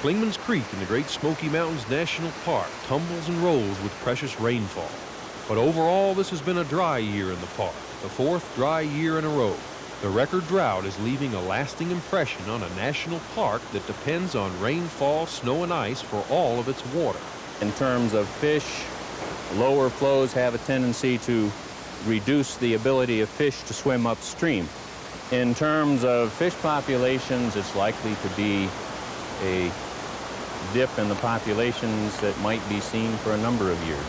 Clingman's Creek in the Great Smoky Mountains National Park tumbles and rolls with precious rainfall. But overall, this has been a dry year in the park, the fourth dry year in a row. The record drought is leaving a lasting impression on a national park that depends on rainfall, snow, and ice for all of its water. In terms of fish, lower flows have a tendency to reduce the ability of fish to swim upstream. In terms of fish populations, it's likely to be a dip in the populations that might be seen for a number of years.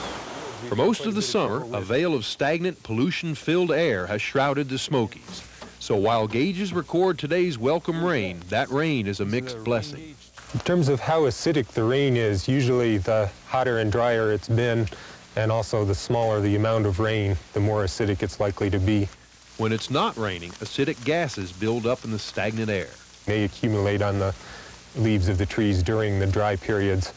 For most of the summer, a veil of stagnant, pollution-filled air has shrouded the Smokies. So while gauges record today's welcome rain, that rain is a mixed blessing. In terms of how acidic the rain is, usually the hotter and drier it's been, and also the smaller the amount of rain, the more acidic it's likely to be. When it's not raining, acidic gases build up in the stagnant air. They accumulate on the leaves of the trees during the dry periods,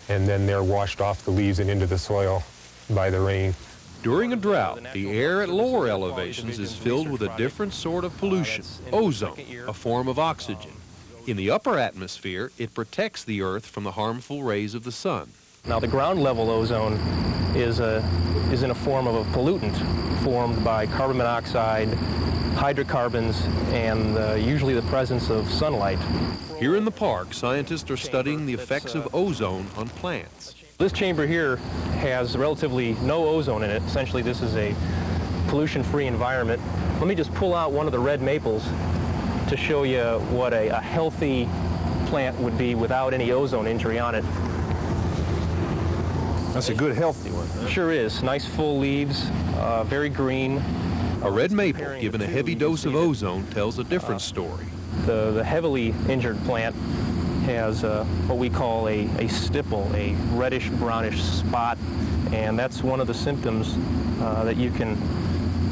and then they're washed off the leaves and into the soil by the rain. During a drought, the air at lower elevations is filled with a different sort of pollution, ozone, a form of oxygen. In the upper atmosphere, it protects the earth from the harmful rays of the sun. Now, the ground level ozone is in a form of a pollutant formed by carbon monoxide, hydrocarbons, and usually the presence of sunlight. Here in the park, scientists are studying the effects of ozone on plants. This chamber here has relatively no ozone in it. Essentially, this is a pollution-free environment. Let me just pull out one of the red maples to show you what a healthy plant would be without any ozone injury on it. That's a good healthy one. Huh? Sure is. Nice full leaves, very green. A red maple given a heavy dose of ozone tells a different story. The heavily injured plant has what we call a stipple, a reddish-brownish spot, and that's one of the symptoms that you can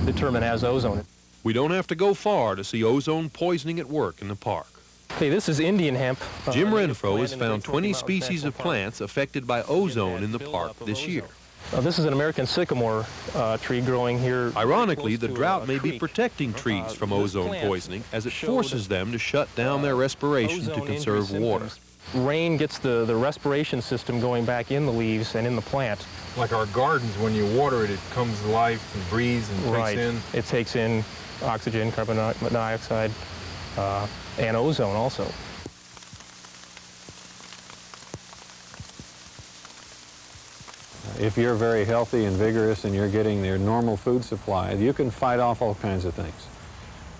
determine as ozone. We don't have to go far to see ozone poisoning at work in the park. Okay, this is Indian hemp. Jim Renfro has found 20 species of plants affected by ozone in the park this year. This is an American sycamore tree growing here. Ironically, the drought may be protecting trees from ozone poisoning as it forces them to shut down their respiration to conserve water. Rain gets the respiration system going back in the leaves and in the plant. Like our gardens, when you water it, it comes to life and breathes and takes in. It takes in oxygen, carbon dioxide, and ozone also. If you're very healthy and vigorous and you're getting your normal food supply, you can fight off all kinds of things.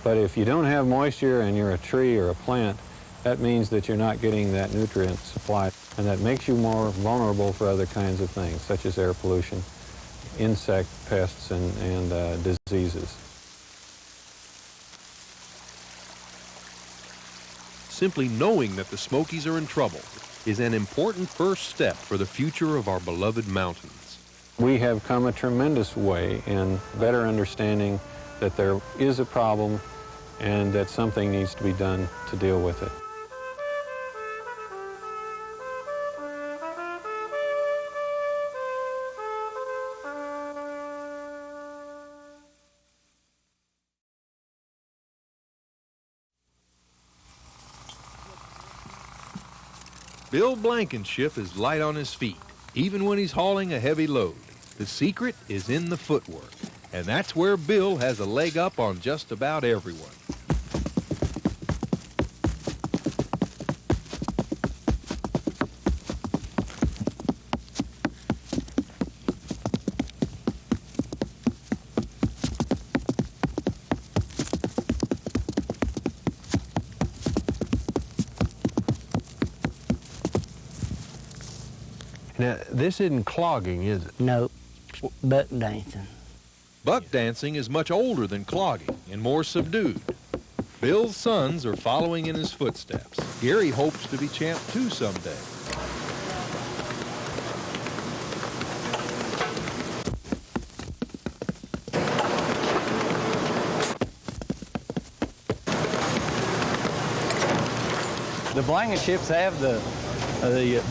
But if you don't have moisture and you're a tree or a plant, that means that you're not getting that nutrient supply, and that makes you more vulnerable for other kinds of things, such as air pollution, insect pests, and diseases. Simply knowing that the Smokies are in trouble is an important first step for the future of our beloved mountains. We have come a tremendous way in better understanding that there is a problem and that something needs to be done to deal with it. Bill Blankenship is light on his feet, even when he's hauling a heavy load. The secret is in the footwork, and that's where Bill has a leg up on just about everyone. Now, this isn't clogging, is it? No, buckdancing. Buckdancing is much older than clogging and more subdued. Bill's sons are following in his footsteps. Gary hopes to be champ too someday. The Blankenships have the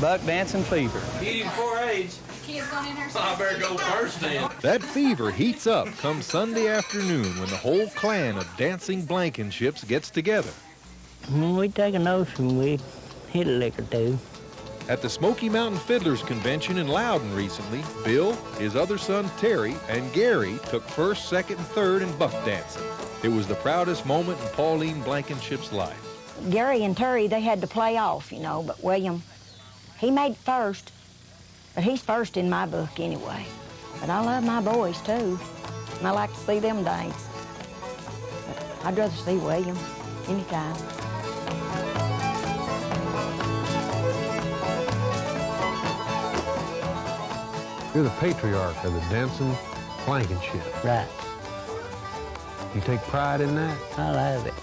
buck dancing fever. Eating 4-H. Kids going in there. I better go first then. That fever heats up come Sunday afternoon when the whole clan of dancing Blankenships gets together. When we take a notion, we hit a lick or two. At the Smoky Mountain Fiddlers Convention in Loudon recently, Bill, his other son Terry, and Gary took first, second, and third in buckdancing. It was the proudest moment in Pauline Blankenship's life. Gary and Terry, they had to play off, you know, but William, he made first. But he's first in my book anyway. But I love my boys too, and I like to see them dance. But I'd rather see William anytime. You're the patriarch of the dancing Blankenship. Right. You take pride in that? I love it.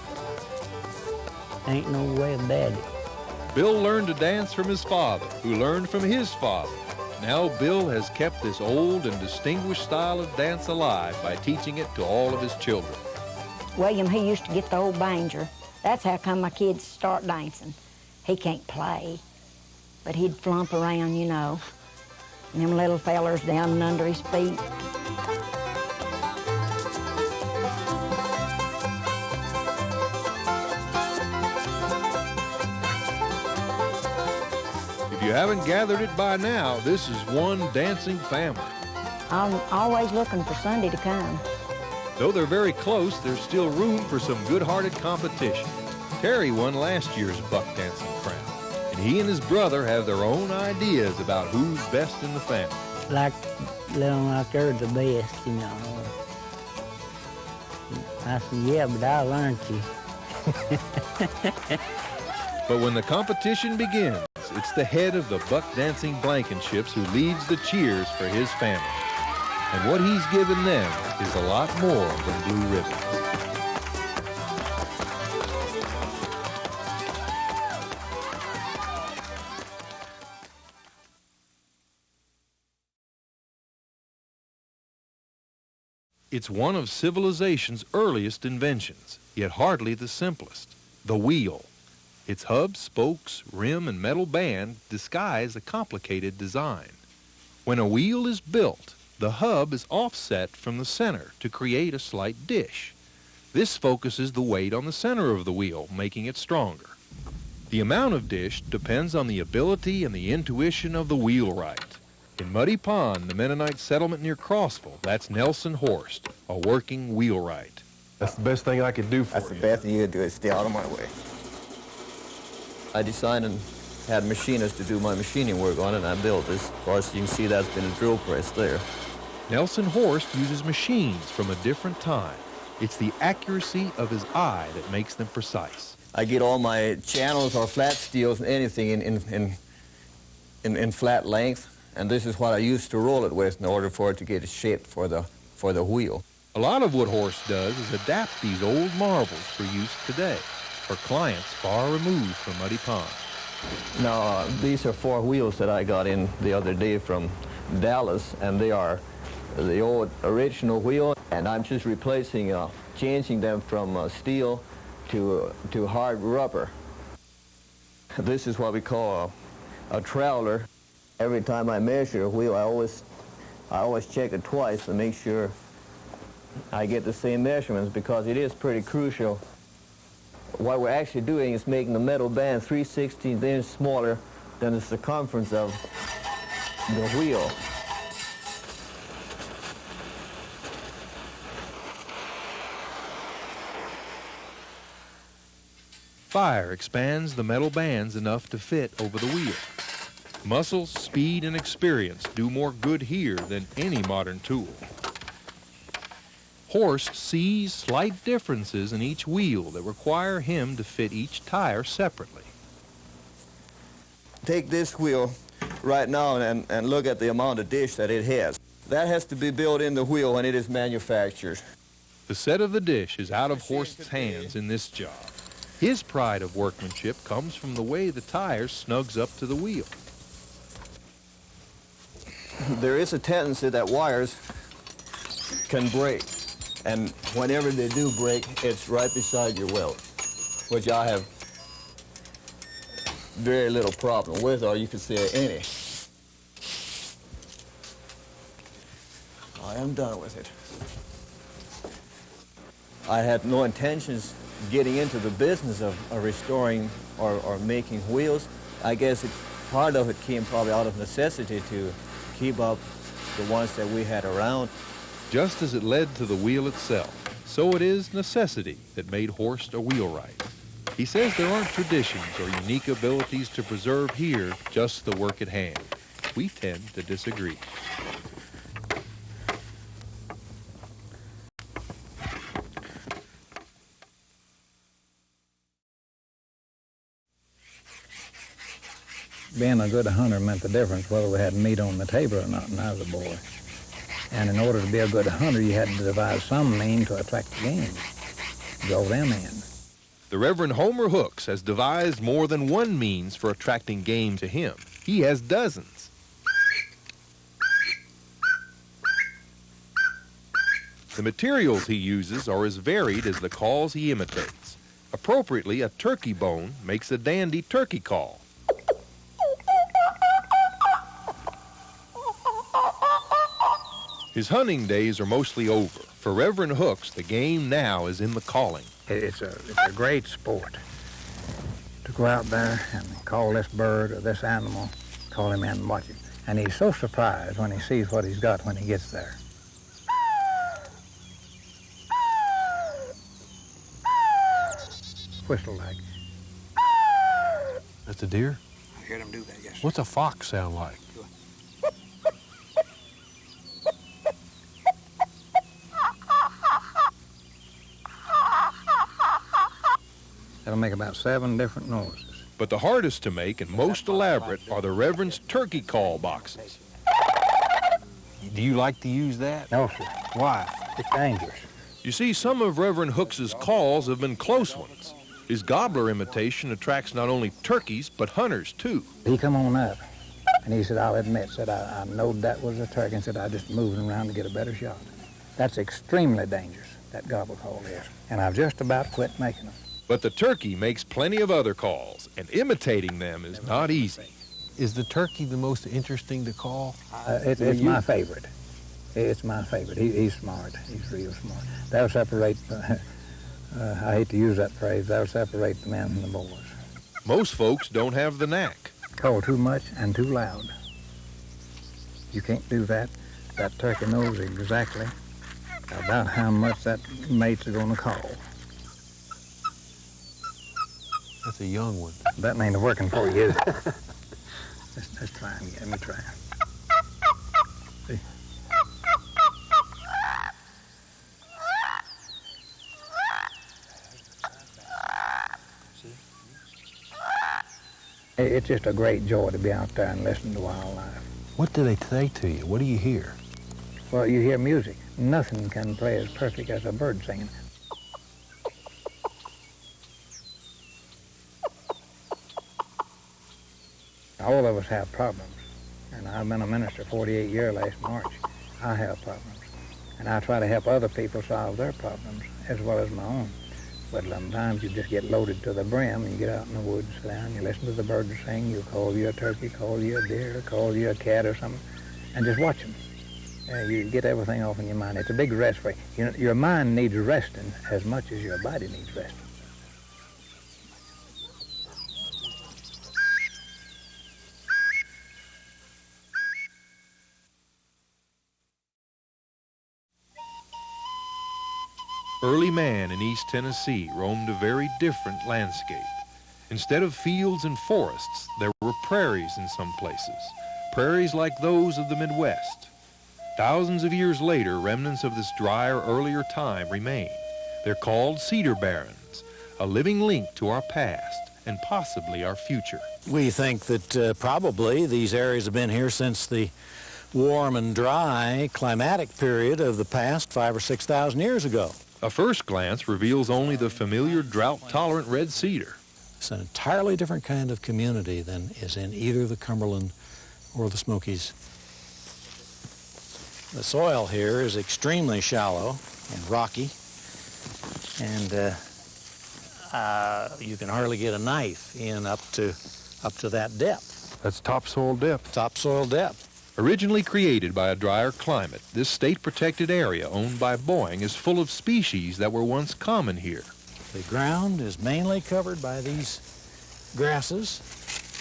Ain't no way about it. Bill learned to dance from his father, who learned from his father. Now Bill has kept this old and distinguished style of dance alive by teaching it to all of his children. William, he used to get the old banjo. That's how come my kids start dancing. He can't play, but he'd flump around, you know, and them little fellers down and under his feet. If you haven't gathered it by now, this is one dancing family. I'm always looking for Sunday to come. Though they're very close, there's still room for some good-hearted competition. Terry won last year's buckdancing crown, and he and his brother have their own ideas about who's best in the family. Like they're the best, you know. I said, yeah, but I learned you. But when the competition begins, it's the head of the buckdancing Blankenships who leads the cheers for his family. And what he's given them is a lot more than blue ribbons. It's one of civilization's earliest inventions, yet hardly the simplest, the wheel. Its hub, spokes, rim, and metal band disguise a complicated design. When a wheel is built, the hub is offset from the center to create a slight dish. This focuses the weight on the center of the wheel, making it stronger. The amount of dish depends on the ability and the intuition of the wheelwright. In Muddy Pond, the Mennonite settlement near Crossville, that's Nelson Horst, a working wheelwright. That's the best thing I could do for you. That's the best thing you could do is stay out of my way. I designed and had machinists to do my machining work on it, and I built this. Of course, you can see that's been a drill press there. Nelson Horst uses machines from a different time. It's the accuracy of his eye that makes them precise. I get all my channels or flat steels, anything in flat length, and this is what I used to roll it with in order for it to get a shape for the wheel. A lot of what Horst does is adapt these old marvels for use today, for clients far removed from Muddy Pond. Now, these are 4 wheels that I got in the other day from Dallas, and they are the old original wheel, and I'm just replacing, changing them from steel to hard rubber. This is what we call a traveler. Every time I measure a wheel, I always check it twice to make sure I get the same measurements, because it is pretty crucial. What we're actually doing is making the metal band 3/16 inches smaller than the circumference of the wheel. Fire expands the metal bands enough to fit over the wheel. Muscle, speed, and experience do more good here than any modern tool. Horst sees slight differences in each wheel that require him to fit each tire separately. Take this wheel right now and look at the amount of dish that it has. That has to be built in the wheel when it is manufactured. The set of the dish is out of Horst's hands in this job. His pride of workmanship comes from the way the tire snugs up to the wheel. There is a tendency that wires can break, and whenever they do break, it's right beside your welt, which I have very little problem with, or you could say any. I am done with it. I had no intentions getting into the business of restoring or making wheels. I guess it Part of it came probably out of necessity to keep up the ones that we had around. Just as it led to the wheel itself, so it is necessity that made Horst a wheelwright. He says there aren't traditions or unique abilities to preserve here, just the work at hand. We tend to disagree. Being a good hunter meant the difference whether we had meat on the table or not when I was a boy. And in order to be a good hunter, you had to devise some means to attract the game, draw them in. The Reverend Homer Hooks has devised more than one means for attracting game to him. He has dozens. The materials he uses are as varied as the calls he imitates. Appropriately, a turkey bone makes a dandy turkey call. His hunting days are mostly over. For Reverend Hooks, the game now is in the calling. It's a great sport to go out there and call this bird or this animal, call him in and watch him. And he's so surprised when he sees what he's got when he gets there. Whistle like. That's a deer? I heard him do that, yes. What's a fox sound like? That'll make about 7 different noises. But the hardest to make and most elaborate are the Reverend's turkey call boxes. Do you like to use that? No, sir. Why? It's dangerous. You see, some of Reverend Hooks's calls have been close ones. His gobbler imitation attracts not only turkeys, but hunters, too. He come on up, and he said, I'll admit, said, I knowed that was a turkey, and said, I just moved him around to get a better shot. That's extremely dangerous, that gobble call is. And I've just about quit making them. But the turkey makes plenty of other calls, and imitating them is not easy. Is the turkey the most interesting to call? It's my favorite. It's my favorite. He's smart. He's real smart. That'll separate, I hate to use that phrase, that'll separate the men from the boys. Most folks don't have the knack. Call too much and too loud. You can't do that. That turkey knows exactly about how much that mate's going to call. That's a young one. That ain't working for you. Let's try him again. Let me try him. See? It's just a great joy to be out there and listen to wildlife. What do they say to you? What do you hear? Well, you hear music. Nothing can play as perfect as a bird singing. All of us have problems, and I've been a minister 48 years last March. I have problems, and I try to help other people solve their problems as well as my own. But sometimes you just get loaded to the brim and you get out in the woods, sit down, you listen to the birds sing, you call you a turkey, call you a deer, call you a cat or something, and just watch them. You get everything off in your mind. It's a big rest for you. You know, your mind needs resting as much as your body needs resting. Early man in East Tennessee roamed a very different landscape. Instead of fields and forests, there were prairies in some places, prairies like those of the Midwest. Thousands of years later, remnants of this drier, earlier time remain. They're called Cedar Barrens, a living link to our past and possibly our future. We think that probably these areas have been here since the warm and dry climatic period of the past 5,000 or 6,000 years ago. A first glance reveals only the familiar drought-tolerant red cedar. It's an entirely different kind of community than is in either the Cumberland or the Smokies. The soil here is extremely shallow and rocky, and you can hardly get a knife in up to that depth. That's topsoil depth. Topsoil depth. Originally created by a drier climate, this state-protected area owned by Boeing is full of species that were once common here. The ground is mainly covered by these grasses,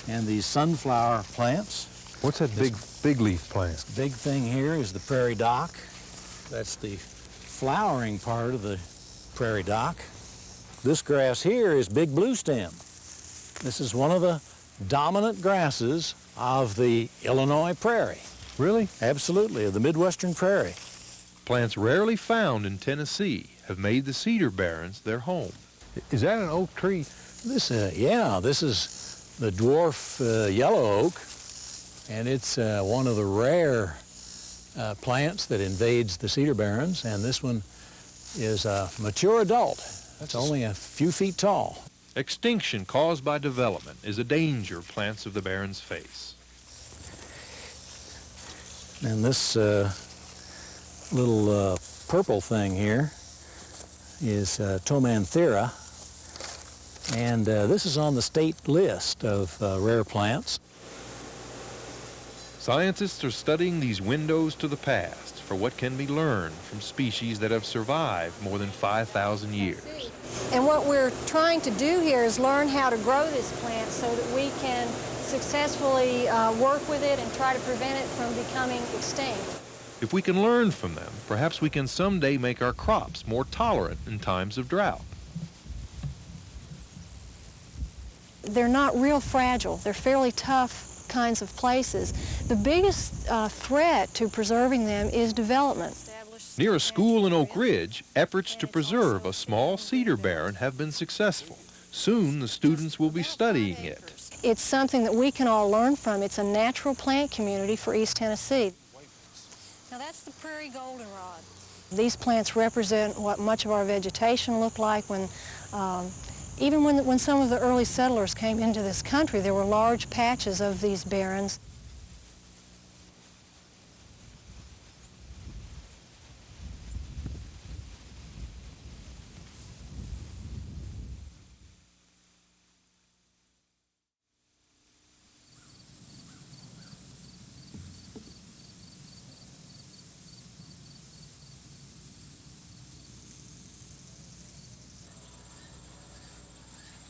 and these sunflower plants. What's that big leaf plant? Big thing here is the prairie dock. That's the flowering part of the prairie dock. This grass here is big blue stem. This is one of the dominant grasses of the Illinois prairie. Really? Absolutely, of the Midwestern prairie. Plants rarely found in Tennessee have made the cedar barrens their home. Is that an oak tree? Yeah, this is the dwarf yellow oak, and it's one of the rare plants that invades the cedar barrens, and this one is a mature adult. It's only a few feet tall. Extinction caused by development is a danger plants of the barrens face. And this little purple thing here is Tomanthera, and this is on the state list of rare plants. Scientists are studying these windows to the past for what can be learned from species that have survived more than 5,000 years. And what we're trying to do here is learn how to grow this plant so that we can successfully work with it and try to prevent it from becoming extinct. If we can learn from them, perhaps we can someday make our crops more tolerant in times of drought. They're not real fragile. They're fairly tough kinds of places. The biggest threat to preserving them is development. Near a school in Oak Ridge, efforts to preserve a small cedar barren have been successful. Soon the students will be studying it. It's something that we can all learn from. It's a natural plant community for East Tennessee. Now that's the prairie goldenrod. These plants represent what much of our vegetation looked like when even when some of the early settlers came into this country, there were large patches of these barrens.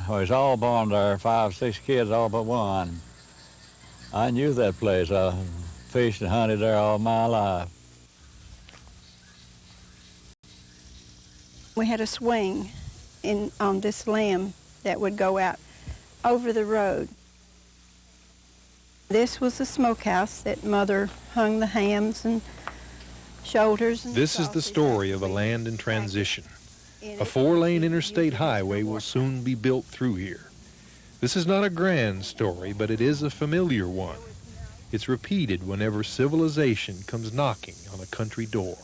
I was all born there, 5, 6 kids, all but one. I knew that place. I fished and hunted there all my life. We had a swing on this limb that would go out over the road. This was the smokehouse that Mother hung the hams and shoulders. And this is the story of a land in transition. A 4-lane interstate highway will soon be built through here. This is not a grand story, but it is a familiar one. It's repeated whenever civilization comes knocking on a country door.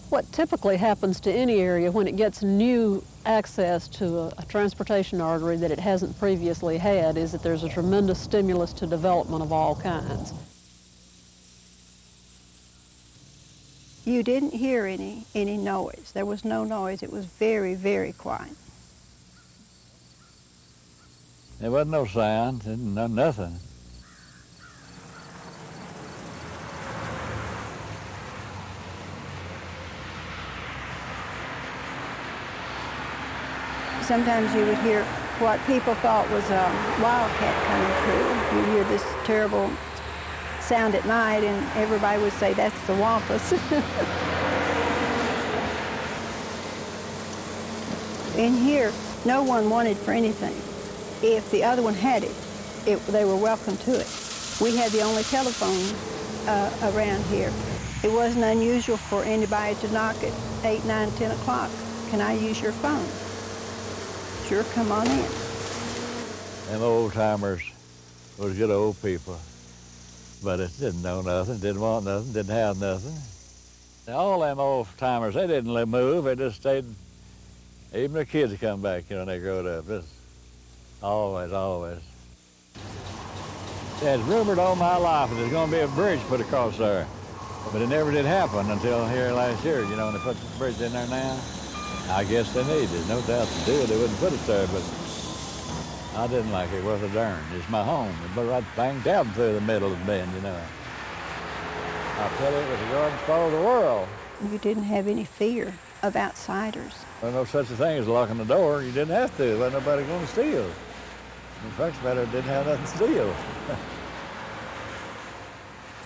What typically happens to any area when it gets new access to a transportation artery that it hasn't previously had is that there's a tremendous stimulus to development of all kinds. You didn't hear any noise. There was no noise. It was very, very quiet. There wasn't no sound, nothing. Sometimes you would hear what people thought was a wildcat coming through. You'd hear this terrible sound at night, and everybody would say, that's the wampus. In here, no one wanted for anything. If the other one had it, they were welcome to it. We had the only telephone around here. It wasn't unusual for anybody to knock at 8, 9, 10 o'clock. Can I use your phone? Sure, come on in. Them old-timers was good old people. But it didn't know nothing, didn't want nothing, didn't have nothing. All them old-timers, they didn't move, they just stayed. Even the kids come back, when they growed up. Just always, always. It's rumored all my life that there's going to be a bridge put across there. But it never did happen until here last year, when they put the bridge in there now. I guess they need it, no doubt to do it. They wouldn't put it there, but I didn't like it worth a darn. It's my home. It right bang down through the middle of the bend, I tell you, it was the garden spot of the world. You didn't have any fear of outsiders. There was no such a thing as locking the door. You didn't have to. There wasn't nobody going to steal. In fact, better didn't have nothing to do with it.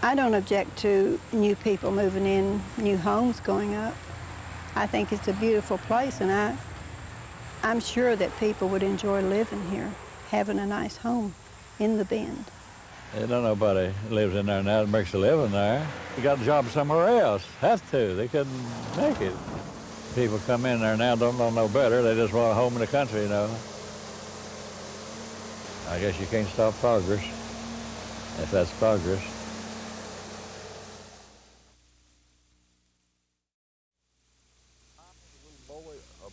I don't object to new people moving in, new homes going up. I think it's a beautiful place, and I'm sure that people would enjoy living here, having a nice home in the Bend. They don't nobody lives in there now that makes a living there. You got a job somewhere else, have to. They couldn't make it. People come in there now don't know no better. They just want a home in the country, you know. I guess you can't stop progress, if that's progress.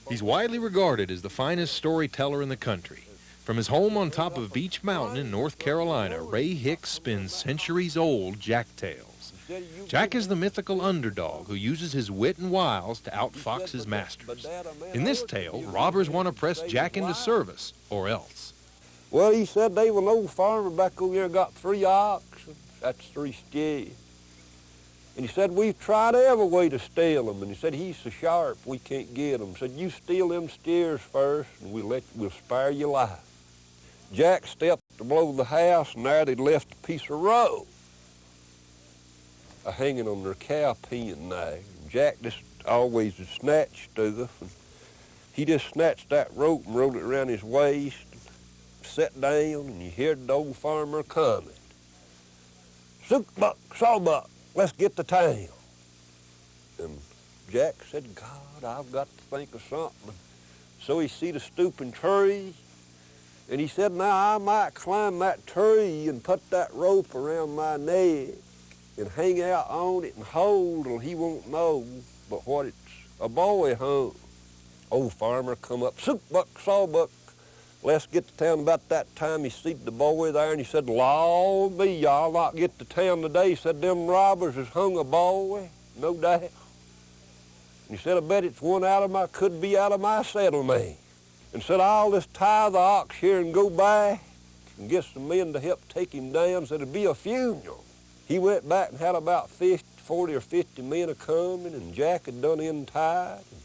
He's widely regarded as the finest storyteller in the country. From his home on top of Beech Mountain in North Carolina, Ray Hicks spins centuries-old Jack tales. Jack is the mythical underdog who uses his wit and wiles to outfox his masters. In this tale, robbers want to press Jack into service, or else. Well, he said they were an old farmer back over there got 3 oxen. That's 3 steers. And he said, we've tried every way to steal them. And he said, he's so sharp, we can't get them. He said, you steal them steers first, and we'll spare your life. Jack stepped to below the house, and there they'd left a piece of rope hanging on their cow pen there. And Jack just always would snatch stuff. And he just snatched that rope and rolled it around his waist, and sat down, and you heard the old farmer coming. Sookbuck, sawbuck, let's get to town. And Jack said, God, I've got to think of something. So he see the stooping tree, and he said, now I might climb that tree and put that rope around my neck and hang out on it and hold till he won't know but what it's a boy hung. Old farmer come up, Sookbuck, sawbuck, let's get to town. About that time he seed the boy there, and he said, Law me, y'all not get to town today. He said, them robbers has hung a boy, no doubt. And he said, I bet it's one could be out of my settlement. And said, I'll just tie the ox here and go back and get some men to help take him down. Said, it'd be a funeral. He went back and had about 40 or 50 men a-coming, and Jack had done untied and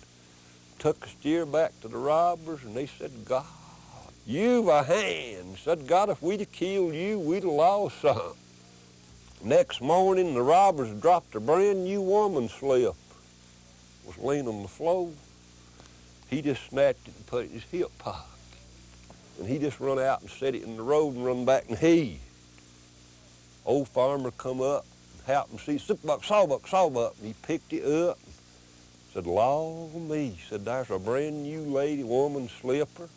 took a steer back to the robbers, and they said, God, you've a hand. Said, God, if we'd have killed you, we'd have lost some. Next morning, the robbers dropped a brand new woman slip. Was laying on the floor. He just snatched it and put it in his hip pocket. And he just run out and set it in the road and run back and hid. Old farmer come up and helped him see, Sookbuck, sawbuck, sawbuck. And he picked it up and said, Law me. Said, there's a brand new lady woman slipper.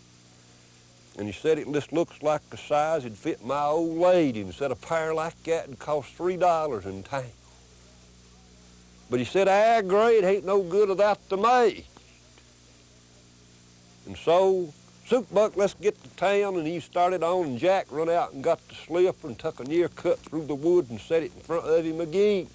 And he said, it just looks like the size it'd fit my old lady. And he said, a pair like that would cost $3 in town. But he said, grade ain't no good without the mate. And so, Sookbuck, let's get to town. And he started on, and Jack run out and got the slipper and took a near cut through the wood and set it in front of him again.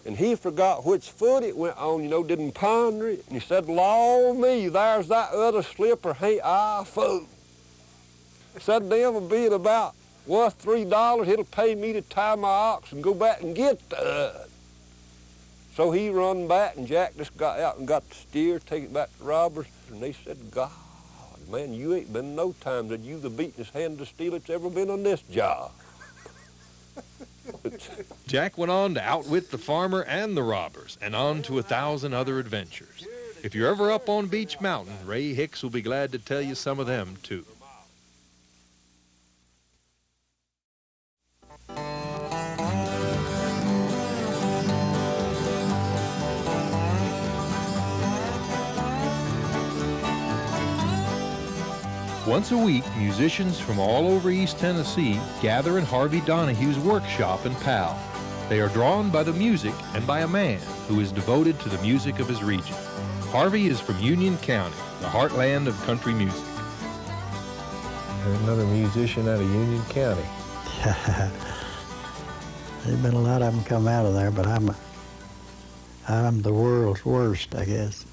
And he forgot which foot it went on, didn't ponder it. And he said, Law me, there's that other slipper, ain't I a fool? He said, them being about worth $3, it'll pay me to tie my ox and go back and get the other. So he run back, and Jack just got out and got the steer, take it back to the robbers, and they said, God, man, you ain't been no time that you the beatin'est hand to steal that's ever been on this job. Jack went on to outwit the farmer and the robbers, and on to 1,000 other adventures. If you're ever up on Beech Mountain, Ray Hicks will be glad to tell you some of them, too. Once a week, musicians from all over East Tennessee gather in Harvey Donahue's workshop in Powell. They are drawn by the music and by a man who is devoted to the music of his region. Harvey is from Union County, the heartland of country music. There's another musician out of Union County. There's been a lot of them come out of there, but I'm the world's worst, I guess.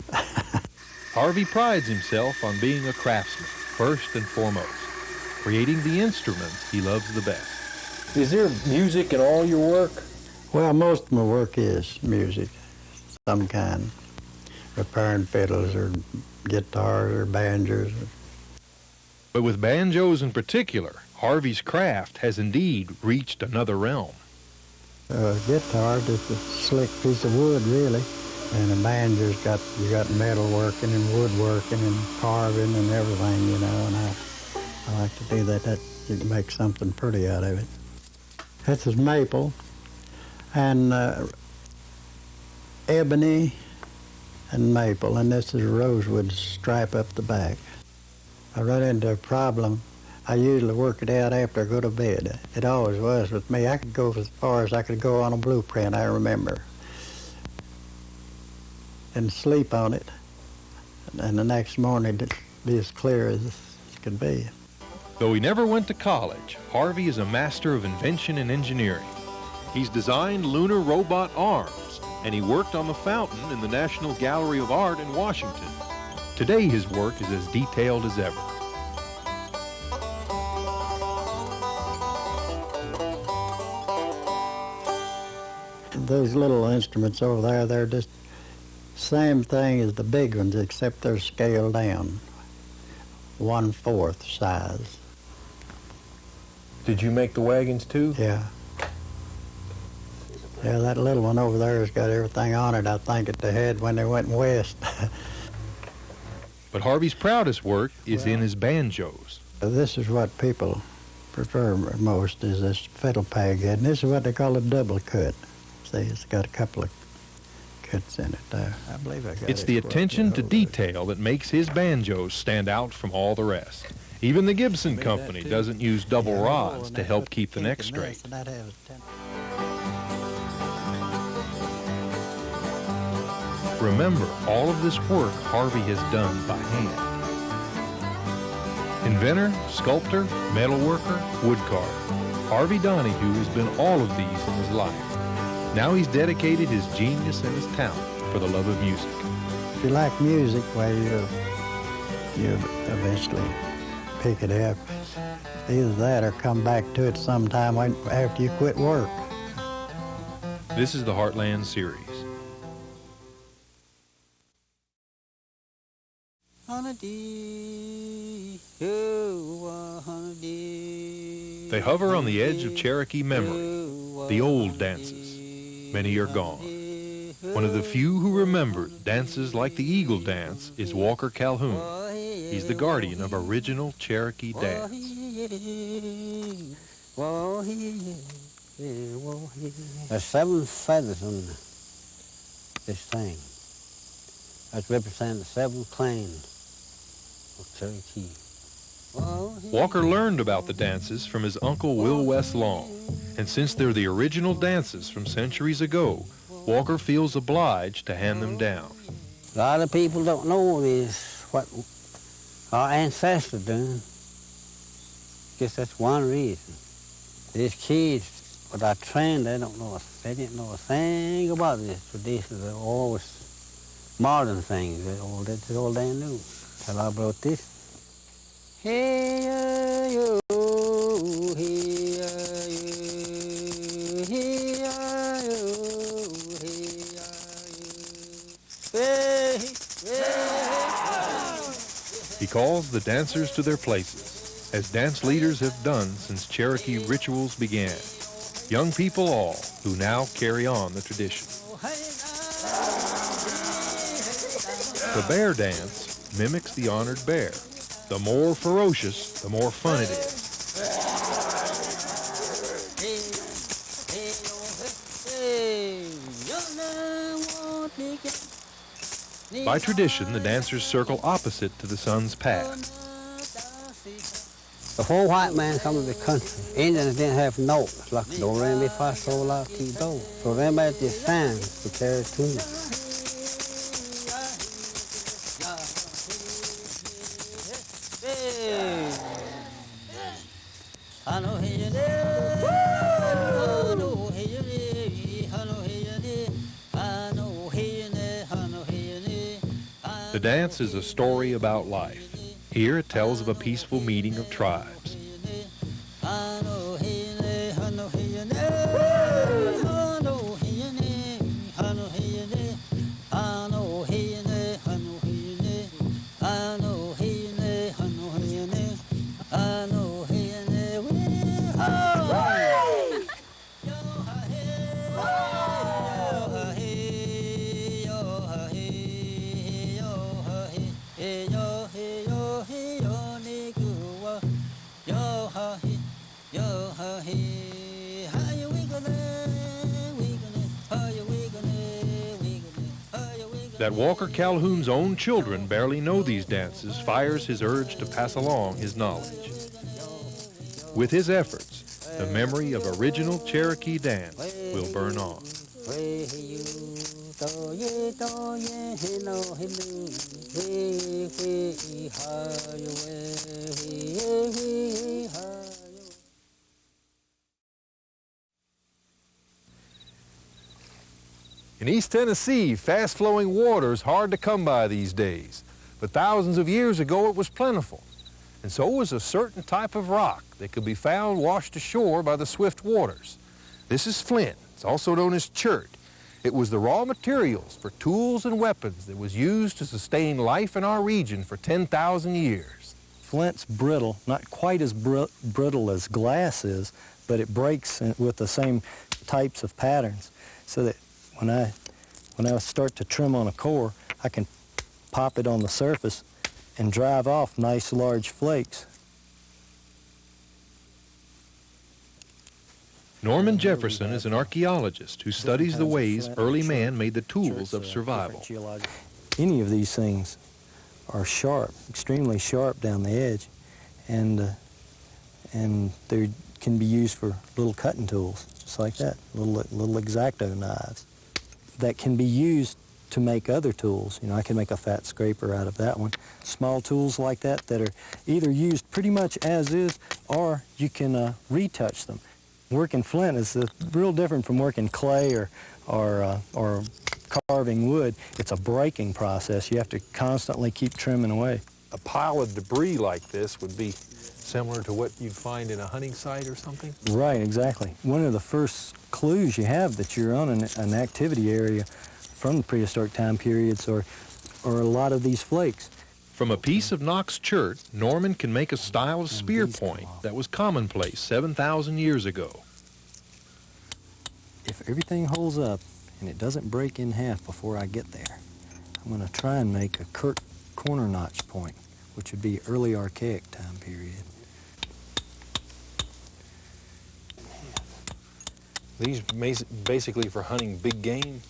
Harvey prides himself on being a craftsman, first and foremost, creating the instruments he loves the best. Is there music in all your work? Well, most of my work is music, some kind. Repairing fiddles or guitars or banjos. But with banjos in particular, Harvey's craft has indeed reached another realm. Guitar, just a slick piece of wood, really. And a banjo's you got metal working and wood working and carving and everything, you know, and I like to do that. You can make something pretty out of it. This is maple and ebony and maple, and this is rosewood stripe up the back. I run into a problem. I usually work it out after I go to bed. It always was with me. I could go as far as I could go on a blueprint, I remember, and sleep on it, and the next morning it'd be as clear as could be. Though he never went to college, Harvey is a master of invention and engineering. He's designed lunar robot arms, and he worked on the fountain in the National Gallery of Art in Washington. Today his work is as detailed as ever. Those little instruments over there, they're just same thing as the big ones, except they're scaled down, 1/4 size. Did you make the wagons too? Yeah. Yeah, that little one over there has got everything on it, I think, at the head when they went west. But Harvey's proudest work is in his banjos. This is what people prefer most, is this fiddle peg head, and this is what they call a double cut. See, it's got a couple of cuts in it there. I believe I got It's the attention to detail that makes his banjos stand out from all the rest. Even the Gibson Company doesn't use double rods to help keep the neck straight. Remember, all of this work Harvey has done by hand. Inventor, sculptor, metalworker, woodcarver. Harvey Donahue has been all of these in his life. Now he's dedicated his genius and his talent for the love of music. If you like music, well, you eventually pick it up. Either that or come back to it sometime after you quit work. This is the Heartland series. They hover on the edge of Cherokee memory, the old dances. Many are gone. One of the few who remembered dances like the Eagle Dance is Walker Calhoun. He's the guardian of original Cherokee dance. There's 7 feathers on this thing. That represents the 7 clans of Cherokee. Walker learned about the dances from his uncle Will West Long, and since they're the original dances from centuries ago, Walker feels obliged to hand them down. A lot of people don't know this, what our ancestors done. Guess that's one reason. These kids, what I trained, they didn't know a thing about this tradition. They're always modern things. That's all they knew. Till I brought this. Hey, yo, hey, He calls the dancers to their places, as dance leaders have done since Cherokee rituals began. Young people all who now carry on the tradition. The bear dance mimics the honored bear. The more ferocious, the more fun it is. By tradition, the dancers circle opposite to the sun's path. Before white man come to the country, Indians didn't have notes, like do, re, mi, fa, sol, la, ti, do. So they made these signs to carry tunes. The dance is a story about life. Here it tells of a peaceful meeting of tribes. That Walker Calhoun's own children barely know these dances fires his urge to pass along his knowledge. With his efforts, the memory of original Cherokee dance will burn on. In East Tennessee, fast-flowing water is hard to come by these days, but thousands of years ago it was plentiful. And so was a certain type of rock that could be found washed ashore by the swift waters. This is flint. It's also known as chert. It was the raw materials for tools and weapons that was used to sustain life in our region for 10,000 years. Flint's brittle, not quite as brittle as glass is, but it breaks with the same types of patterns, so that when I start to trim on a core, I can pop it on the surface and drive off nice large flakes. Norman Jefferson is an archaeologist who studies the ways early man made the tools of survival. Any of these things are sharp, extremely sharp down the edge, and they can be used for little cutting tools, just like that, little X-Acto knives that can be used to make other tools. You know, I can make a fat scraper out of that one. Small tools like that that are either used pretty much as is, or you can retouch them. Working flint is real different from working clay or carving wood. It's a breaking process. You have to constantly keep trimming away. A pile of debris like this would be similar to what you'd find in a hunting site or something? Right, exactly. One of the first clues you have that you're on an activity area from the prehistoric time periods are a lot of these flakes. From a piece of Knox chert, Norman can make a style of spear point that was commonplace 7,000 years ago. If everything holds up and it doesn't break in half before I get there, I'm going to try and make a corner notch point, which would be early archaic time period. These basically for hunting big game?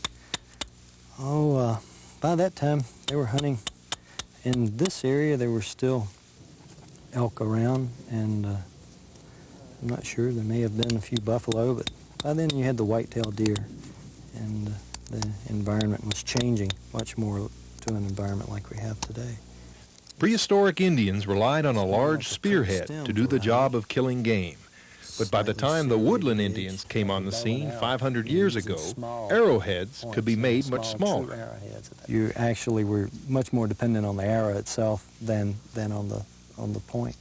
Oh, by that time they were hunting. In this area there were still elk around, and I'm not sure, there may have been a few buffalo, but by then you had the white-tailed deer, and the environment was changing much more to an environment like we have today. Prehistoric Indians relied on a large spearhead to do the job of killing game. But by the time the woodland Indians came on the scene 500 years ago, arrowheads could be made much smaller. You actually were much more dependent on the arrow itself than on the point.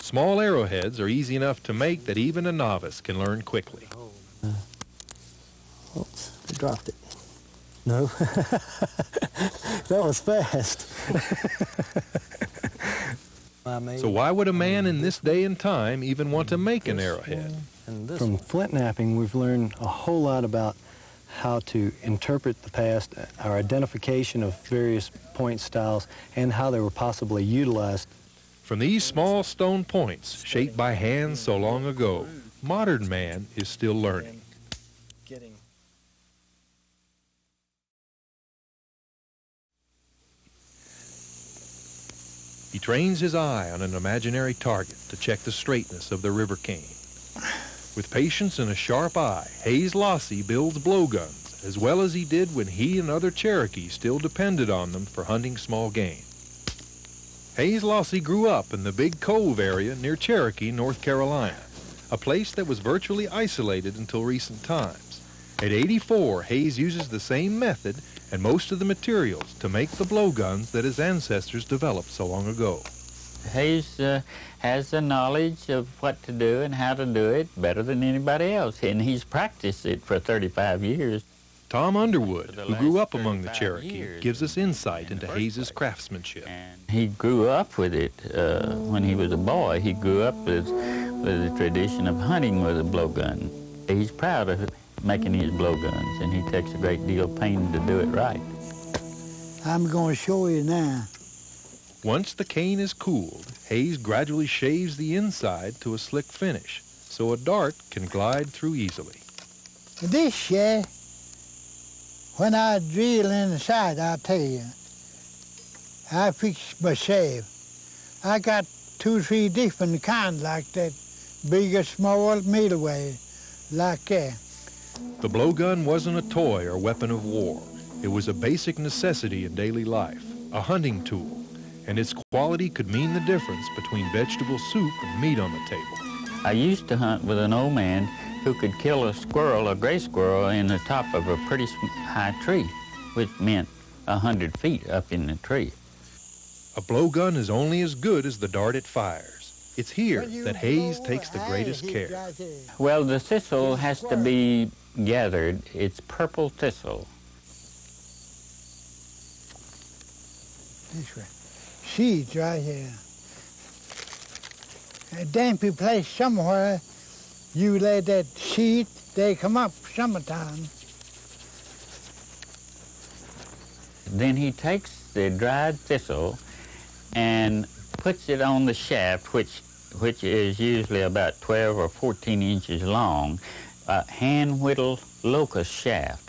Small arrowheads are easy enough to make that even a novice can learn quickly. Oops, I dropped it. No, that was fast. So why would a man in this day and time even want to make an arrowhead? From flint knapping, we've learned a whole lot about how to interpret the past, our identification of various point styles, and how they were possibly utilized. From these small stone points, shaped by hands so long ago, modern man is still learning. He trains his eye on an imaginary target to check the straightness of the river cane. With patience and a sharp eye, Hayes Lossy builds blowguns, as well as he did when he and other Cherokees still depended on them for hunting small game. Hayes Lossy grew up in the Big Cove area near Cherokee, North Carolina, a place that was virtually isolated until recent times. At 84, Hayes uses the same method and most of the materials to make the blowguns that his ancestors developed so long ago. Hayes has the knowledge of what to do and how to do it better than anybody else, and he's practiced it for 35 years. Tom Underwood, who grew up among the Cherokee, gives us insight into Hayes' craftsmanship. He grew up with it when he was a boy. He grew up with the tradition of hunting with a blowgun. He's proud of making his blowguns, and he takes a great deal of pain to do it right. I'm going to show you now. Once the cane is cooled, Hayes gradually shaves the inside to a slick finish, so a dart can glide through easily. This When I drill in the side, I'll tell you, I fix my shave. I got 2 or 3 different kinds like that, bigger, small, middleweight, like that. The blowgun wasn't a toy or weapon of war. It was a basic necessity in daily life, a hunting tool, and its quality could mean the difference between vegetable soup and meat on the table. I used to hunt with an old man who could kill a squirrel, a gray squirrel, in the top of a pretty high tree, which meant 100 feet up in the tree. A blowgun is only as good as the dart it fires. It's here that Hayes takes the greatest care. Well, the thistle has to be gathered. It's purple thistle. This way. Seeds right here. A dampy place somewhere, you lay that seed, they come up summertime. Then he takes the dried thistle and puts it on the shaft, which is usually about 12 or 14 inches long, a hand-whittled locust shaft.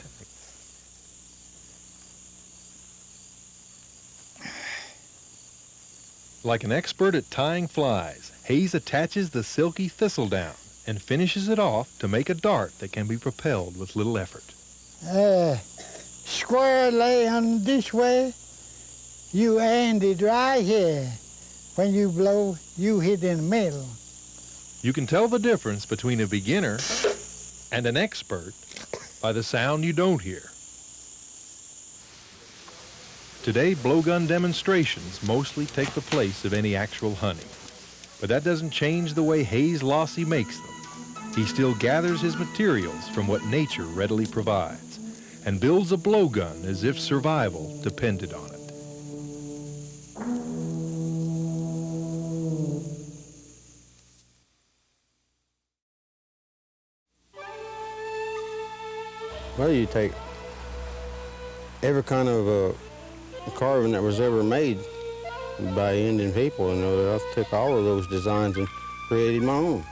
Like an expert at tying flies, Hayes attaches the silky thistledown and finishes it off to make a dart that can be propelled with little effort. Square lay on this way, you end it right here. When you blow, you hit in the middle. You can tell the difference between a beginner and an expert by the sound you don't hear. Today, blowgun demonstrations mostly take the place of any actual hunting. But that doesn't change the way Hayes Lossy makes them. He still gathers his materials from what nature readily provides and builds a blowgun as if survival depended on it. Well, you take every kind of carving that was ever made by Indian people, and I took all of those designs and created my own.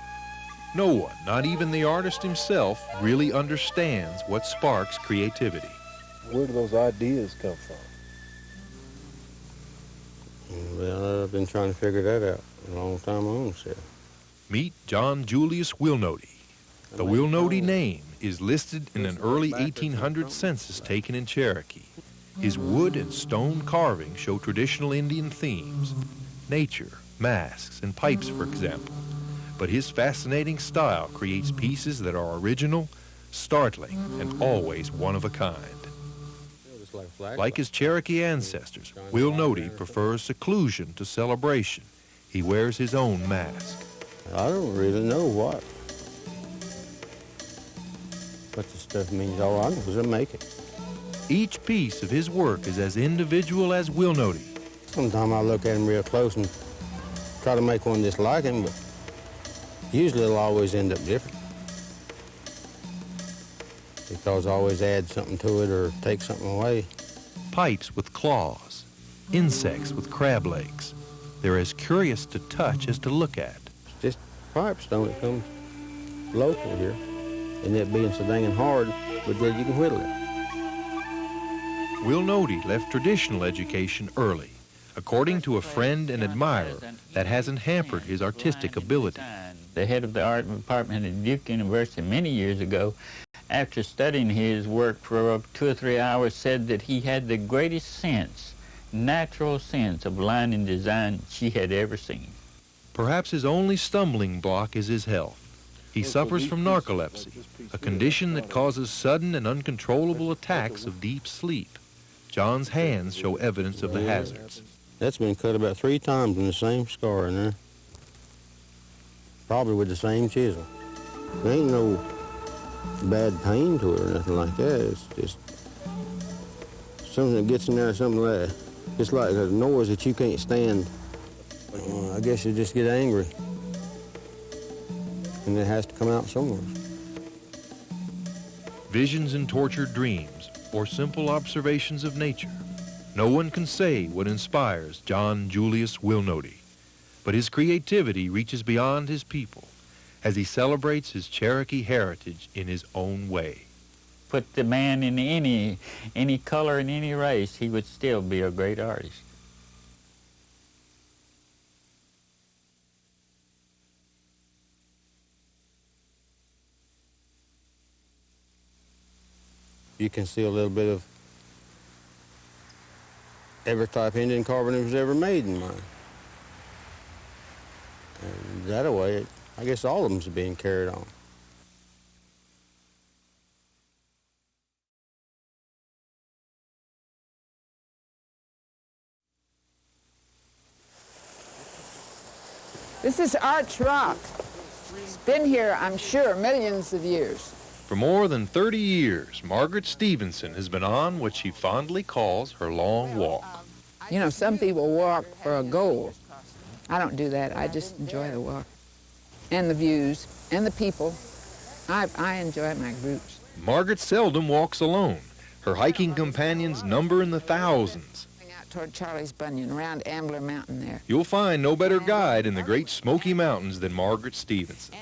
No one, not even the artist himself, really understands what sparks creativity. Where do those ideas come from? Well, I've been trying to figure that out a long time my own self. Meet John Julius Wilnoty. The Wilnoty name is listed in an early 1800 census taken in Cherokee. His wood and stone carvings show traditional Indian themes, nature, masks, and pipes, for example. But his fascinating style creates pieces that are original, startling, and always one of a kind. Like his Cherokee ancestors, Wilnoty prefers seclusion to celebration. He wears his own mask. I don't really know what the stuff means. All I know is I make it. Each piece of his work is as individual as Wilnoty. Sometimes I look at him real close and try to make one just like him, but usually it'll always end up different. Because I always add something to it or take something away. Pipes with claws, insects with crab legs. They're as curious to touch as to look at. It's just pipestone that comes local here. And it being so dang hard, but then you can whittle it. Wilnoty left traditional education early. According to a friend and admirer, that hasn't hampered his artistic ability. The head of the art department at Duke University many years ago, after studying his work for 2 or 3 hours, said that he had the greatest sense, natural sense of line and design she had ever seen. Perhaps his only stumbling block is his health. He suffers from narcolepsy, a condition that causes sudden and uncontrollable attacks of deep sleep. John's hands show evidence of the hazards. That's been cut about 3 times in the same scar in there. Probably with the same chisel. There ain't no bad pain to it or nothing like that. It's just something that gets in there, something like that. It's like a noise that you can't stand. I guess you just get angry. And it has to come out somewhere. Visions and tortured dreams, or simple observations of nature. No one can say what inspires John Julius Wilnoty, but his creativity reaches beyond his people as he celebrates his Cherokee heritage in his own way. put the man in any color in any race, he would still be a great artist. You can see a little bit of every type of Indian carving that was ever made in mine. And that way, I guess all of them's being carried on. This is arch rock. It's been here, I'm sure, millions of years. For more than 30 years, Margaret Stevenson has been on what she fondly calls her long walk. You know, some people walk for a goal. I don't do that. I just enjoy the walk and the views and the people. I enjoy my groups. Margaret seldom walks alone. Her hiking companions number in the thousands. Out toward Charlie's Bunyan, around Ambler Mountain there. You'll find no better guide in the great Smoky Mountains than Margaret Stevenson.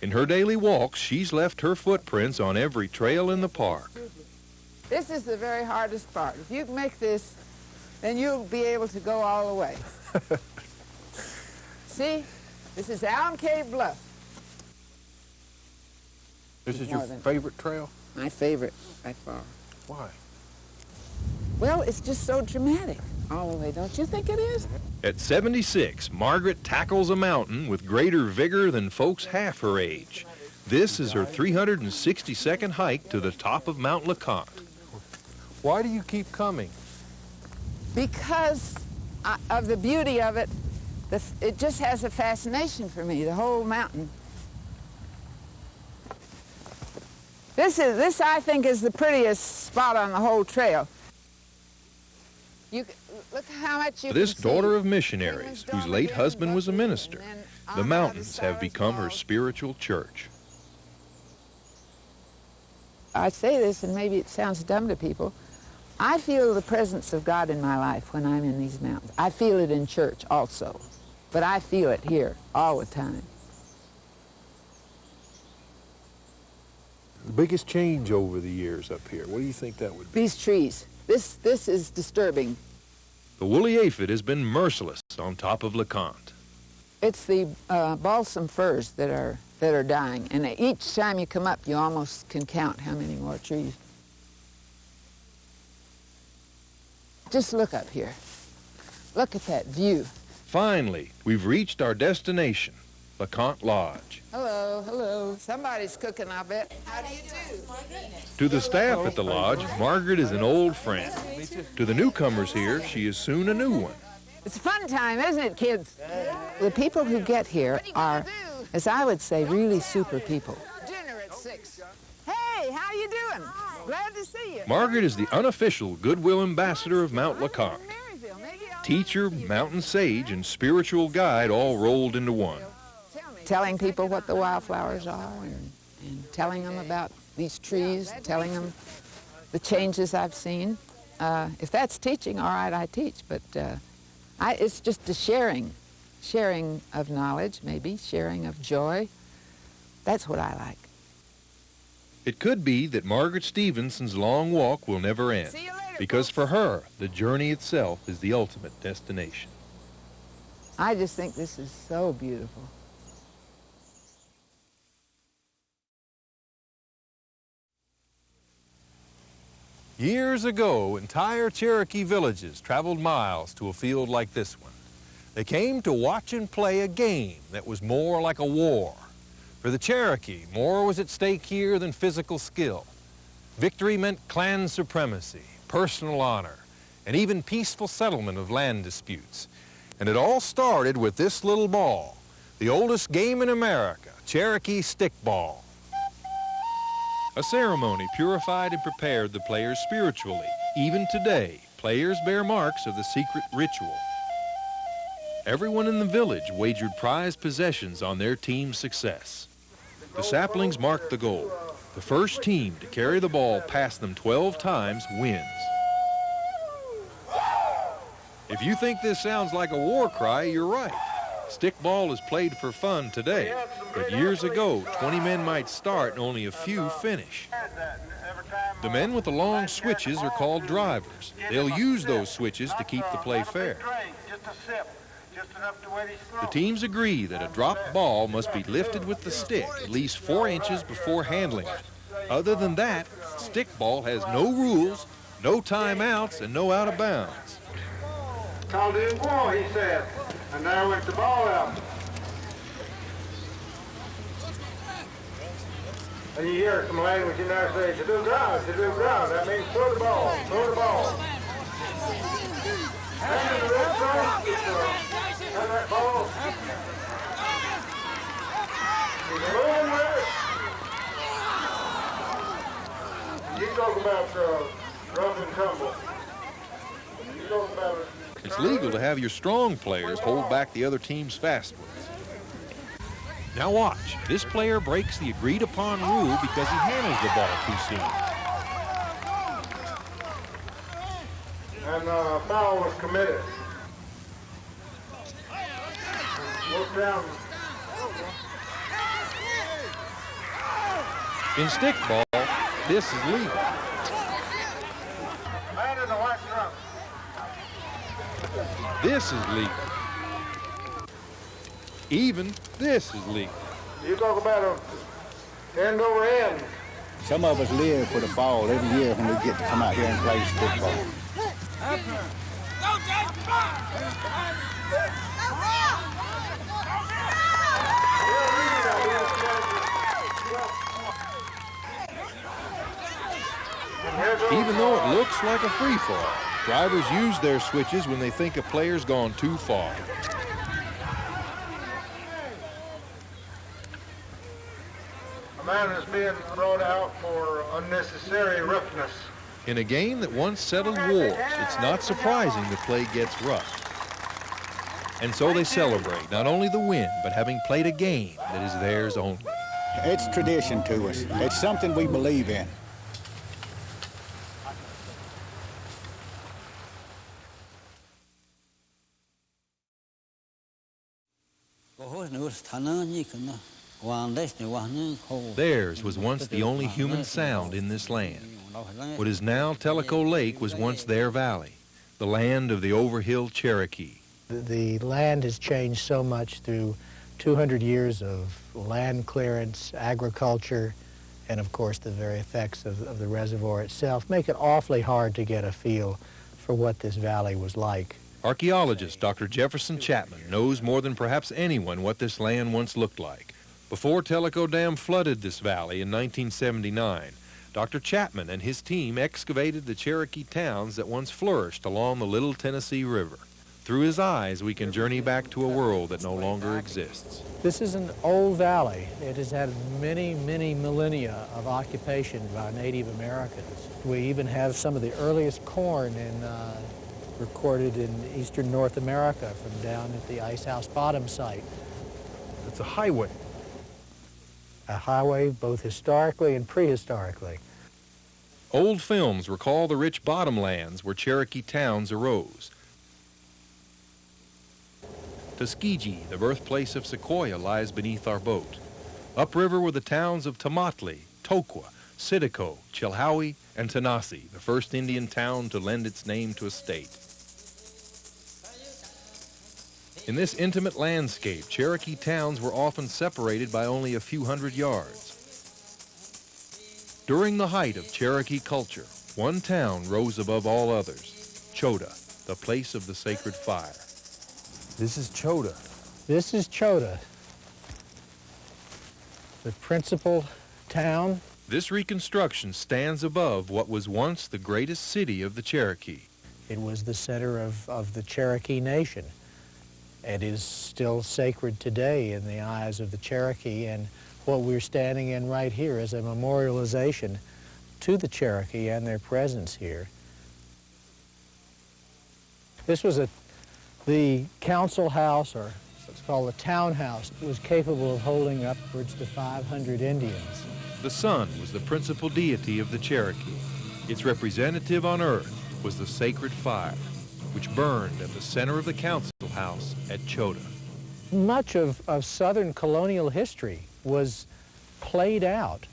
In her daily walks, she's left her footprints on every trail in the park. This is the very hardest part. If you can make this, then you'll be able to go all the way. See? This is Allen Cave Bluff. This is your favorite trail? My favorite, by far. Why? Well, it's just so dramatic all the way, don't you think it is? At 76, Margaret tackles a mountain with greater vigor than folks half her age. This is her 362nd hike to the top of Mount LeConte. Why do you keep coming? Because of the beauty of it. It just has a fascination for me, the whole mountain. This I think, is the prettiest spot on the whole trail. Look how much you This can daughter see. of missionaries, whose late husband was a minister, the mountains have become her spiritual church. I say this, and maybe it sounds dumb to people. I feel the presence of God in my life when I'm in these mountains. I feel it in church also, but I feel it here all the time. The biggest change over the years up here, what do you think that would be? These trees. This is disturbing. The woolly aphid has been merciless on top of LeConte. It's the balsam firs that are dying, and each time you come up, you almost can count how many more trees. Just look up here. Look at that view. Finally, we've reached our destination, LeConte Lodge. Hello, hello. Somebody's cooking, I bet. How do you do? To the staff at the lodge, Margaret is an old friend. To the newcomers here, she is soon a new one. It's a fun time, isn't it, kids? The people who get here are, as I would say, really super people. Dinner at 6. Hey, how you doing? Glad to see you. Margaret is the unofficial goodwill ambassador of Mount LeConte. Teacher, mountain sage, and spiritual guide all rolled into one. Telling people what the wildflowers are and telling them about these trees, telling them the changes I've seen. If that's teaching, all right, I teach, but it's just a sharing of knowledge, maybe, sharing of joy. That's what I like. It could be that Margaret Stevenson's long walk will never end, because for her, the journey itself is the ultimate destination. I just think this is so beautiful. Years ago, entire Cherokee villages traveled miles to a field like this one. They came to watch and play a game that was more like a war. For the Cherokee, more was at stake here than physical skill. Victory meant clan supremacy, personal honor, and even peaceful settlement of land disputes. And it all started with this little ball, the oldest game in America, Cherokee Stickball. A ceremony purified and prepared the players spiritually. Even today, players bear marks of the secret ritual. Everyone in the village wagered prized possessions on their team's success. The saplings marked the goal. The first team to carry the ball past them 12 times wins. If you think this sounds like a war cry, you're right. Stickball is played for fun today, but years ago, 20 men might start and only a few finish. Every time The men with the long switches are called drivers. They'll use those switches to keep the play fair. The teams agree that a dropped ball must be lifted with the stick at least 4 inches before handling it. Other than that, stickball has no rules, no timeouts, and no out of bounds. Called in ball, he said, and there went the ball out. And you hear some language in there say, to do ground. That means throw the ball, throw the ball. And the red side, and that ball. He's moving with it. You talk about rough and tumble. You talk about it. It's legal to have your strong players hold back the other team's fast ones. Now watch, this player breaks the agreed upon rule because he handles the ball too soon. And a foul was committed. Look down. In stickball, this is legal. Man in the white trunk. This is legal. Even this is legal. You talk about a end over end. Some of us live for the fall every year when we get to come out here and play stickball. Even though it looks like a free fall, drivers use their switches when they think a player's gone too far. A man is being brought out for unnecessary roughness. In a game that once settled wars, it's not surprising the play gets rough. And so they celebrate not only the win, but having played a game that is theirs only. It's tradition to us. It's something we believe in. Theirs was once the only human sound in this land. What is now Tellico Lake was once their valley, the land of the overhill Cherokee. The land has changed so much through 200 years of land clearance, agriculture, and of course the very effects of the reservoir itself make it awfully hard to get a feel for what this valley was like. Archaeologist Dr. Jefferson Chapman knows more than perhaps anyone what this land once looked like. Before Tellico Dam flooded this valley in 1979, Dr. Chapman and his team excavated the Cherokee towns that once flourished along the Little Tennessee River. Through his eyes, we can journey back to a world that no longer exists. This is an old valley. It has had many, many millennia of occupation by Native Americans. We even have some of the earliest corn recorded in eastern North America from down at the Ice House Bottom site. It's a highway. A highway both historically and prehistorically. Old films recall the rich bottomlands where Cherokee towns arose. Tuskegee, the birthplace of Sequoia, lies beneath our boat. Upriver were the towns of Tomatli, Tokwa, Sitico, Chilhowie, and Tanasi, the first Indian town to lend its name to a state. In this intimate landscape, Cherokee towns were often separated by only a few hundred yards. During the height of Cherokee culture, one town rose above all others, Chota, the place of the sacred fire. This is Chota. This is Chota, the principal town. This reconstruction stands above what was once the greatest city of the Cherokee. It was the center of the Cherokee Nation. It is still sacred today in the eyes of the Cherokee, and what we're standing in right here is a memorialization to the Cherokee and their presence here. This was the council house, or what's called the townhouse, was capable of holding upwards to 500 Indians. The sun was the principal deity of the Cherokee. Its representative on earth was the sacred fire, which burned at the center of the council house at Chota. Much of Southern colonial history was played out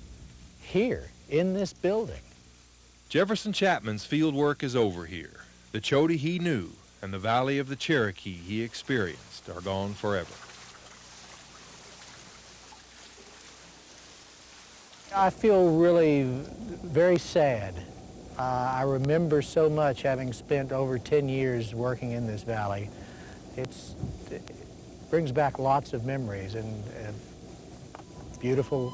here in this building. Jefferson Chapman's field work is over here. The Chody he knew and the valley of the Cherokee he experienced are gone forever. I feel really very sad. I remember so much, having spent over 10 years working in this valley. It brings back lots of memories, and beautiful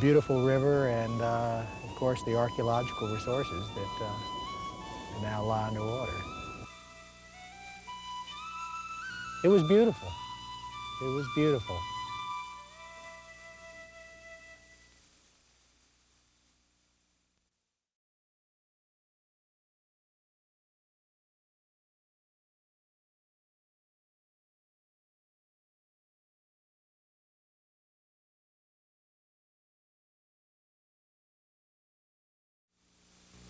river, and of course the archaeological resources that now lie underwater. It was beautiful. It was beautiful.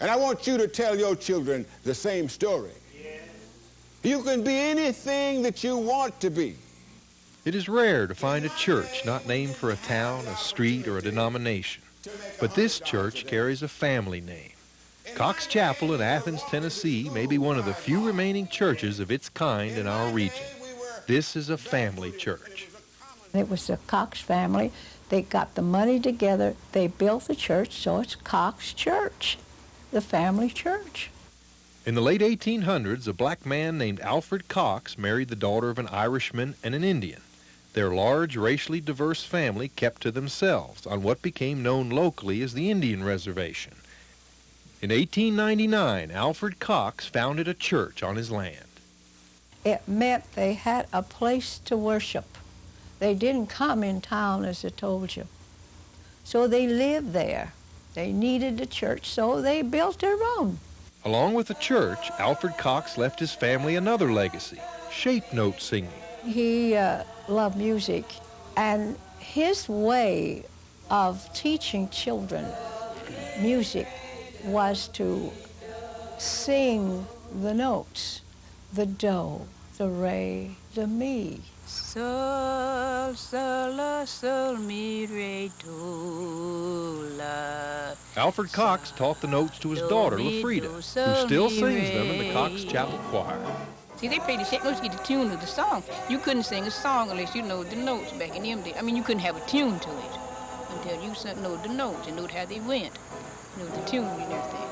And I want you to tell your children the same story. You can be anything that you want to be. It is rare to find a church not named for a town, a street, or a denomination. But this church carries a family name. Cox Chapel in Athens, Tennessee may be one of the few remaining churches of its kind in our region. This is a family church. It was the Cox family. They got the money together. They built the church, so it's Cox Church, the family church. In the late 1800s, a black man named Alfred Cox married the daughter of an Irishman and an Indian. Their large, racially diverse family kept to themselves on what became known locally as the Indian Reservation. In 1899, Alfred Cox founded a church on his land. It meant they had a place to worship. They didn't come in town, as I told you. So they lived there. They needed a church, so they built their own. Along with the church, Alfred Cox left his family another legacy, shape note singing. He loved music, and his way of teaching children music was to sing the notes, the do, the re, the mi. Sol, sol, la, sol, mi, re, do, la. Alfred Cox taught the notes to his daughter, Lafrida, who still sings them in the Cox Chapel Choir. See, they played the shape notes to get the tune of the song. You couldn't sing a song unless you know the notes back in them days. I mean, you couldn't have a tune to it until you know the notes and know how they went, know the tune and everything.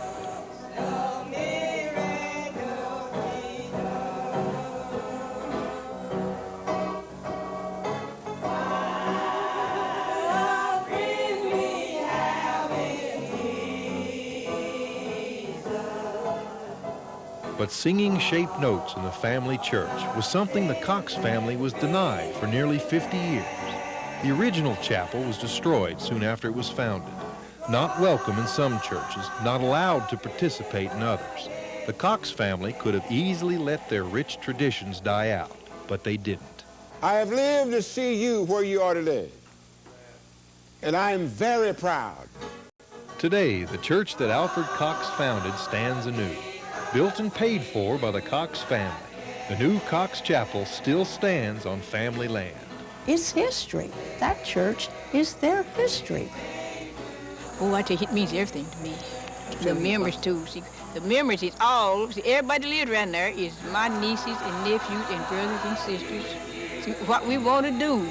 But singing shape notes in the family church was something the Cox family was denied for nearly 50 years. The original chapel was destroyed soon after it was founded. Not welcome in some churches, not allowed to participate in others. The Cox family could have easily let their rich traditions die out, but they didn't. I have lived to see you where you are today, and I am very proud. Today, the church that Alfred Cox founded stands anew. Built and paid for by the Cox family, the new Cox Chapel still stands on family land. It's history. That church is their history. Oh, I tell you, it means everything to me. The memories, too. See, the memories is all, see, everybody that lives around there is my nieces and nephews and brothers and sisters. See, what we want to do,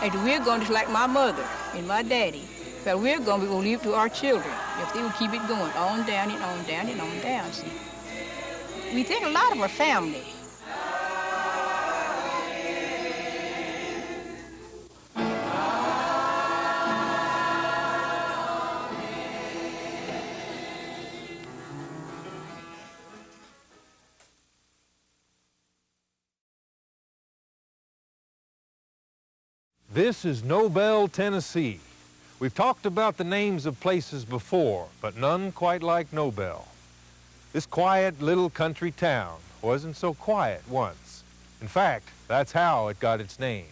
and we're going to, like my mother and my daddy, but we're going to leave it to our children if they will keep it going on down and on down and on down, see. We think a lot of our family. This is Nobell, Tennessee. We've talked about the names of places before, but none quite like Nobell. This quiet little country town wasn't so quiet once. In fact, that's how it got its name.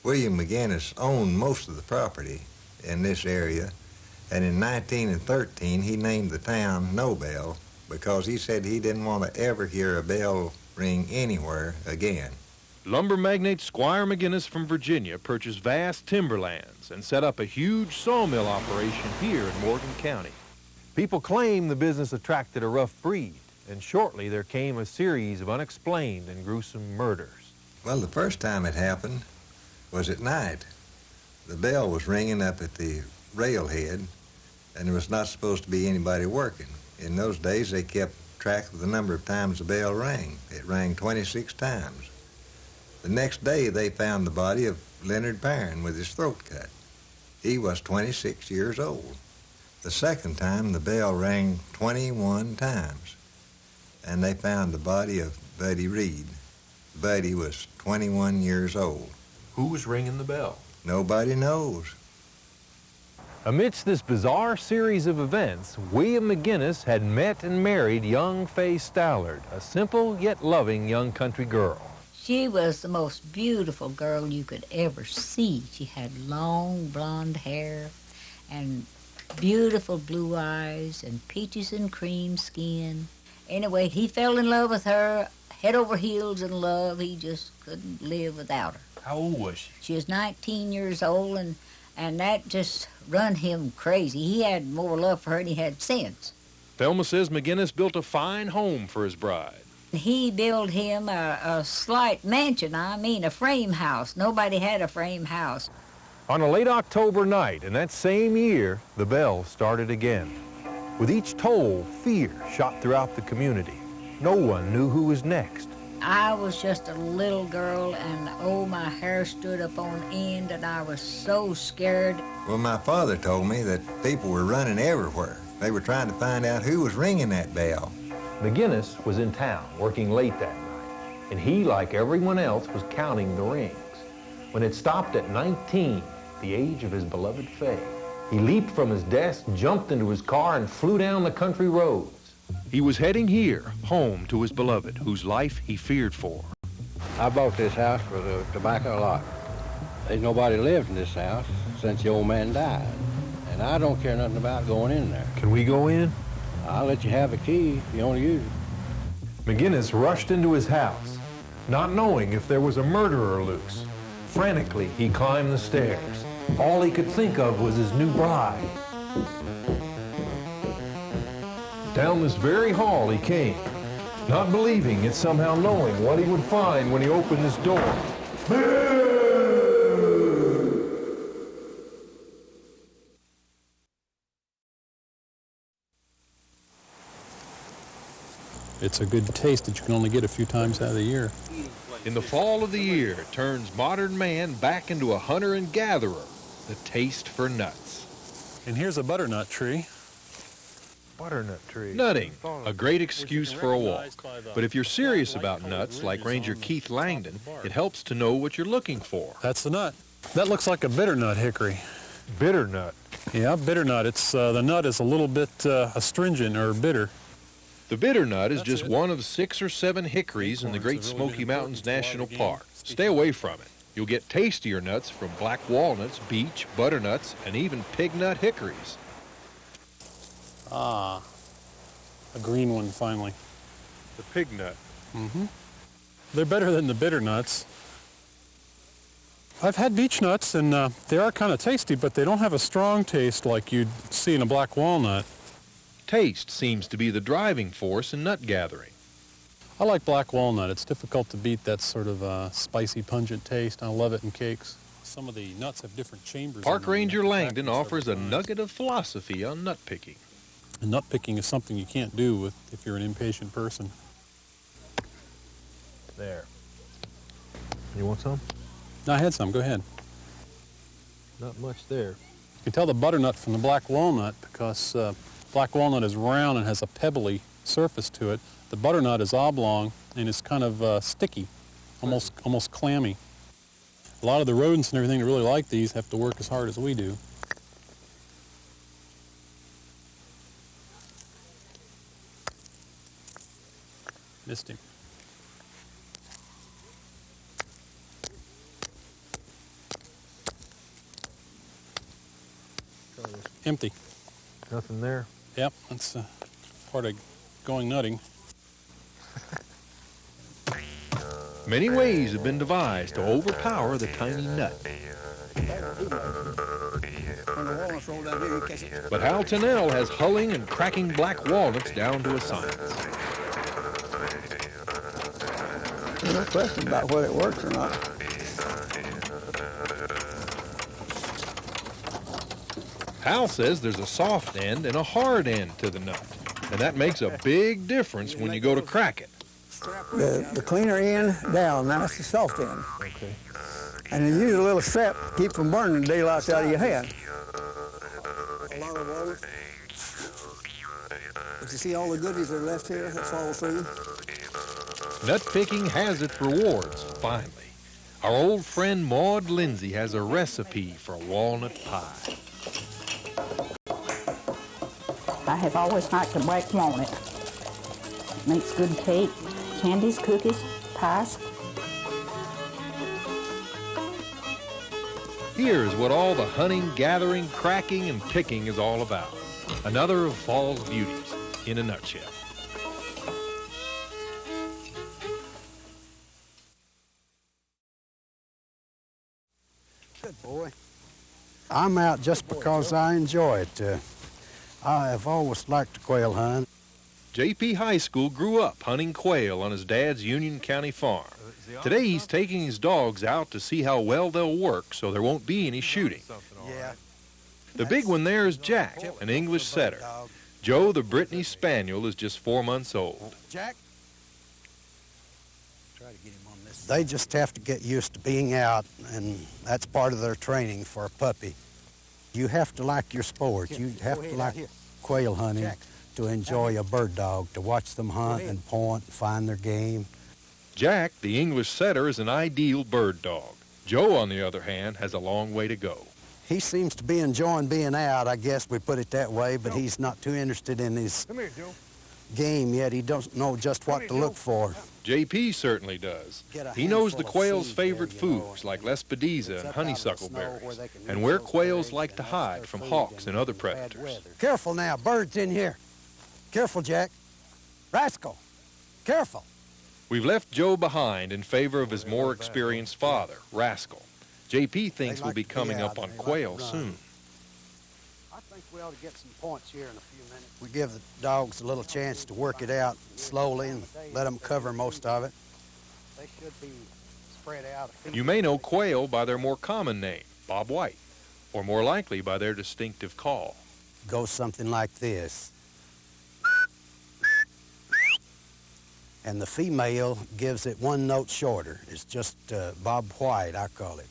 William McGinnis owned most of the property in this area, and in 1913 he named the town Nobell because he said he didn't want to ever hear a bell ring anywhere again. Lumber magnate Squire McGinnis from Virginia purchased vast timberlands and set up a huge sawmill operation here in Morgan County. People claim the business attracted a rough breed, and shortly there came a series of unexplained and gruesome murders. Well, the first time it happened was at night. The bell was ringing up at the railhead, and there was not supposed to be anybody working. In those days, they kept track of the number of times the bell rang. It rang 26 times. The next day, they found the body of Leonard Barrens with his throat cut. He was 26 years old. The second time, the bell rang 21 times, and they found the body of Buddy Reed. Buddy was 21 years old. Who was ringing the bell? Nobody knows. Amidst this bizarre series of events, William McGinnis had met and married young Fay Stallard, a simple yet loving young country girl. She was the most beautiful girl you could ever see. She had long blonde hair and beautiful blue eyes and peaches and cream skin. Anyway, he fell in love with her, head over heels in love. He just couldn't live without her. How old was she? She was 19 years old, and that just run him crazy. He had more love for her than he had sense. Thelma says McGinnis built a fine home for his bride. He built him a slight mansion, a frame house. Nobody had a frame house. On a late October night in that same year, the bell started again. With each toll, fear shot throughout the community. No one knew who was next. I was just a little girl, and oh, my hair stood up on end, and I was so scared. Well, my father told me that people were running everywhere. They were trying to find out who was ringing that bell. McGinnis was in town working late that night, and he, like everyone else, was counting the rings. When it stopped at 19, the age of his beloved Fay, he leaped from his desk, jumped into his car, and flew down the country roads. He was heading here, home to his beloved, whose life he feared for. I bought this house for the tobacco lot. There's nobody lived in this house since the old man died, and I don't care nothing about going in there. Can we go in? I'll let you have a key if you want to use it. McGinnis rushed into his house, not knowing if there was a murderer loose. Frantically, he climbed the stairs. All he could think of was his new bride. Down this very hall he came, not believing yet somehow knowing what he would find when he opened his door. It's a good taste that you can only get a few times out of the year. In the fall of the year, it turns modern man back into a hunter and gatherer, the taste for nuts. And here's a butternut tree. Butternut tree. Nutting, a great excuse for a walk. But if you're serious about nuts, like Ranger Keith Langdon, it helps to know what you're looking for. That's the nut. That looks like a bitternut hickory. Bitternut? Yeah, bitternut. It's the nut is a little bit astringent or bitter. The bitternut is just one of 6 or 7 hickories in the Great Smoky Mountains National Park. Stay away from it. You'll get tastier nuts from black walnuts, beech, butternuts, and even pignut hickories. Ah, a green one finally. The pignut. Mm-hmm. They're better than the bitter nuts. I've had beech nuts, and they are kind of tasty, but they don't have a strong taste like you'd see in a black walnut. Taste seems to be the driving force in nut gathering. I like black walnut. It's difficult to beat that sort of spicy, pungent taste. I love it in cakes. Some of the nuts have different chambers. Park Ranger Langdon offers a nugget of philosophy on nut picking. And nut picking is something you can't do if you're an impatient person. There. You want some? No, I had some. Go ahead. Not much there. You can tell the butternut from the black walnut because black walnut is round and has a pebbly surface to it. The butternut is oblong and it's kind of sticky, almost clammy. A lot of the rodents and everything that really like these have to work as hard as we do. Missed him. Empty. Nothing there? Yep, that's part of going nutting. Many ways have been devised to overpower the tiny nut. When the walnuts roll down here, you catch it. But Hal Tennell has hulling and cracking black walnuts down to a science. There's no question about whether it works or not. Hal says there's a soft end and a hard end to the nut, and that makes a big difference when you go to crack it. The cleaner end down, now that's the soft end. Okay. And you use a little strap to keep from burning the daylights out of your hand. A lot of walnuts. But you see all the goodies that are left here that fall through? Nut picking has its rewards, finally. Our old friend Maud Lindsay has a recipe for a walnut pie. I have always liked a black walnut. Makes good cake, candies, cookies, pies. Here's what all the hunting, gathering, cracking, and picking is all about. Another of fall's beauties in a nutshell. Good boy. I'm out just because I enjoy it. I have always liked to quail hunt. J.P. High School grew up hunting quail on his dad's Union County farm. Today he's taking his dogs out to see how well they'll work so there won't be any shooting. Yeah. The big one there is Jack, an English setter. Joe, the Brittany Spaniel, is just 4 months old. Jack? They just have to get used to being out, and that's part of their training for a puppy. You have to like your sport. You have to like quail hunting to enjoy a bird dog, to watch them hunt and point and find their game. Jack, the English setter, is an ideal bird dog. Joe, on the other hand, has a long way to go. He seems to be enjoying being out, I guess we put it that way, but he's not too interested in his game yet. He doesn't know just what to look for. J.P. certainly does. He knows the quail's favorite foods like lespedeza and honeysuckle berries, and where quails like to hide from hawks and other predators. Careful now, birds in here. Careful, Jack. Rascal, careful. We've left Joe behind in favor of his more experienced father, Rascal. J.P. thinks we'll be coming up on quail soon. I think we ought to get some points here in a few minutes. We give the dogs a little chance to work it out slowly and let them cover most of it. They should be spread out. You may know quail by their more common name, Bob White, or more likely by their distinctive call. Goes something like this. And the female gives it one note shorter. It's just Bob White, I call it.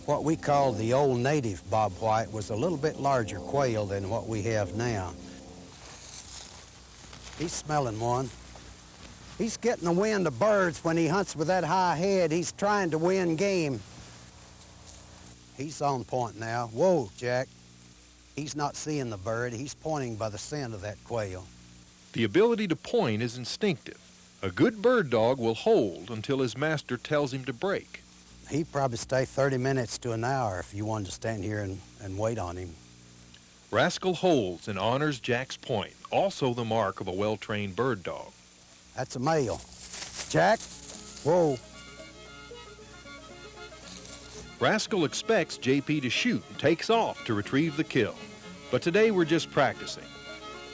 What we called the old native Bob White was a little bit larger quail than what we have now. He's smelling one. He's getting the wind of birds when he hunts with that high head. He's trying to win game. He's on point now. Whoa, Jack. He's not seeing the bird. He's pointing by the scent of that quail. The ability to point is instinctive. A good bird dog will hold until his master tells him to break. He'd probably stay 30 minutes to an hour if you wanted to stand here and wait on him. Rascal holds and honors Jack's point, also the mark of a well-trained bird dog. That's a male. Jack, whoa. Rascal expects J.P. to shoot and takes off to retrieve the kill. But today we're just practicing.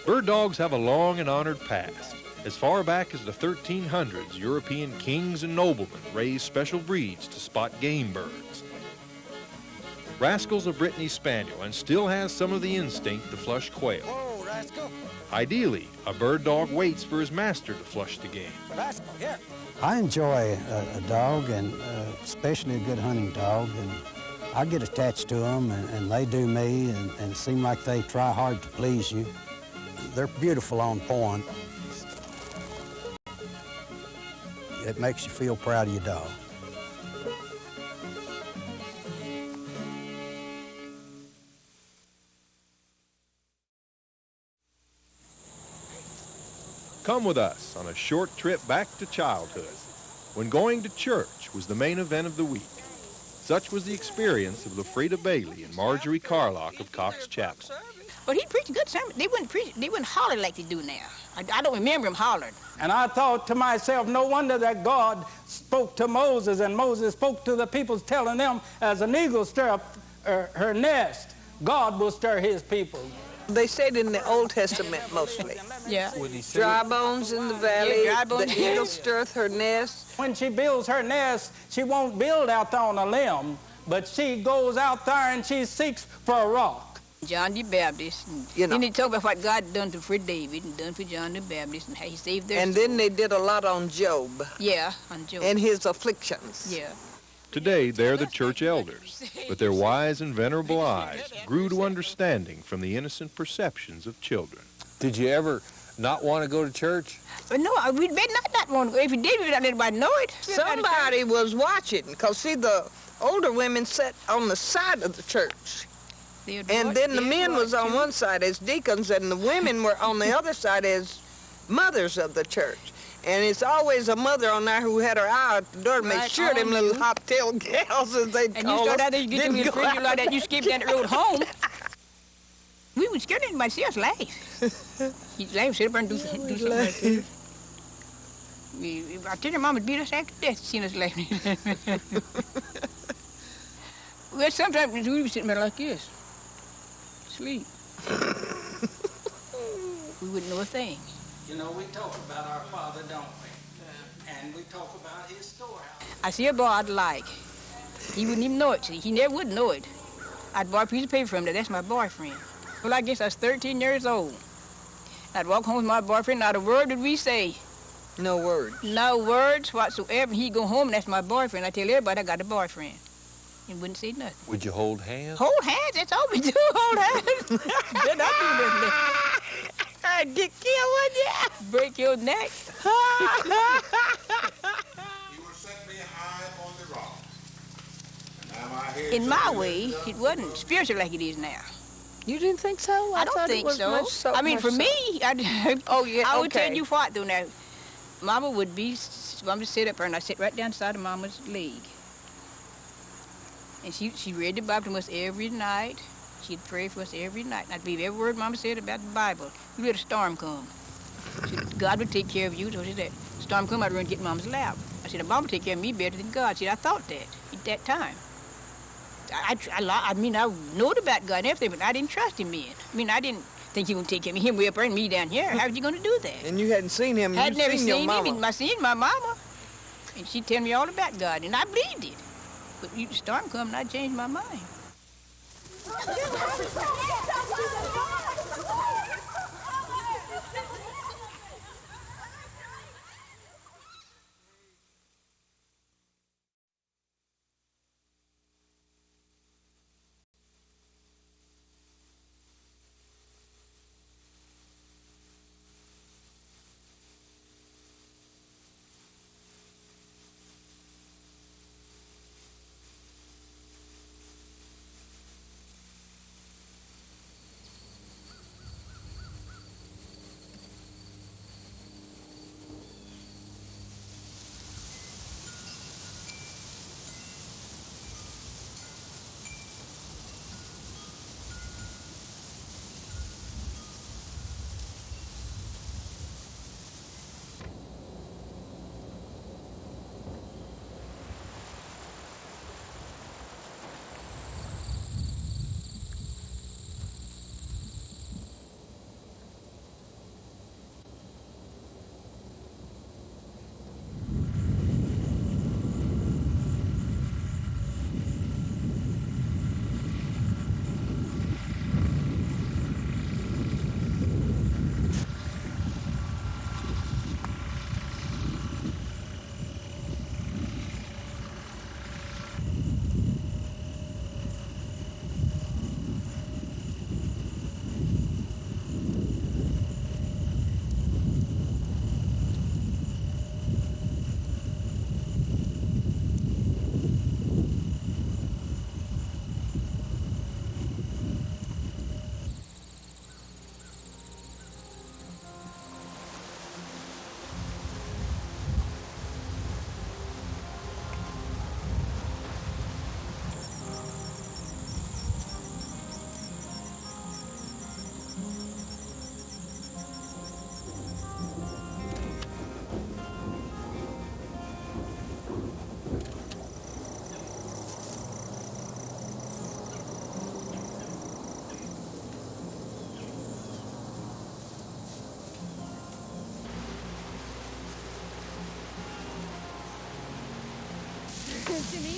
Bird dogs have a long and honored past. As far back as the 1300s, European kings and noblemen raised special breeds to spot game birds. Rascal's a Brittany Spaniel and still has some of the instinct to flush quail. Whoa, Rascal. Ideally, a bird dog waits for his master to flush the game. Rascal, here. I enjoy a dog, and especially a good hunting dog, and I get attached to them, and they do me, and seem like they try hard to please you. They're beautiful on point. It makes you feel proud of your dog. Come with us on a short trip back to childhood, when going to church was the main event of the week. Such was the experience of Lafrida Bailey and Marjorie Carlock of Cox Chapel. But he preached a good sermon. They wouldn't holler like they do now. I don't remember him hollering. And I thought to myself, no wonder that God spoke to Moses, and Moses spoke to the people, telling them, as an eagle stir up her nest, God will stir his people. They said in the Old Testament mostly. Yeah. Dry bones in the valley, dry bones. the eagle stirreth her nest. When she builds her nest, she won't build out there on a limb, but she goes out there and she seeks for a rock. John the Baptist. You know. Then they talk about what God done for David and done for John the Baptist and how he saved their And soul. then they did a lot on Job. Yeah, on Job. And his afflictions. Yeah. Today, they're the church elders, but their wise and venerable eyes grew to understanding from the innocent perceptions of children. Did you ever not want to go to church? But no, we'd better not want to go. If we did, we'd not let anybody know it. Somebody was watching, because see, the older women sat on the side of the church. And then the men was on one side as deacons, and the women were on the other side as mothers of the church. And it's always a mother on there who had her eye out the door to make sure them little hop-tailed gals, as they'd And call you start them, out there, you get them in figure like that, you skip down the road home. We would scare anybody see us laugh. He'd laugh, sit up there and do something like that. I tell your mama would beat us after death seeing us laughing. Well, sometimes we would sit there like this. Sleep. We wouldn't know a thing. You know, we talk about our Father, don't we? And we talk about his storehouse. I see a boy I'd like. He wouldn't even know it. See, he never would know it. I'd borrow a piece of paper from him. That's my boyfriend. Well, I guess I was 13 years old. I'd walk home with my boyfriend. Not a word did we say. No words. No words whatsoever. And he'd go home, and that's my boyfriend. I tell everybody I got a boyfriend. He wouldn't say nothing. Would you hold hands? Hold hands? That's all we do, hold hands. Then I do nothing. I'd get killed, wouldn't you? Break your neck. You will set me high on the rock. And now my head In my way, it wasn't spiritual like it is now. You didn't think so? I don't think so. I mean, for me, oh, yeah, I would okay. tell you what, though, now. Mama would sit up there, and I'd sit right down beside of Mama's leg. And she read the Bible to us every night. She'd pray for us every night. And I'd believe every word Mama said about the Bible. We had a storm come. She said, God would take care of you. So she said, storm come, I'd run and get Mama's lap. I said, Mama would take care of me better than God. She said, I thought that at that time. I mean, I knew about God and everything, but I didn't trust him then. I mean, I didn't think he would take care of me. Him way up there and me down here. How was you going to do that? And you hadn't seen him. I'd never seen your seen mama. him. I seen my mama. And she'd tell me all about God, and I believed it. But the storm come, and I changed my mind.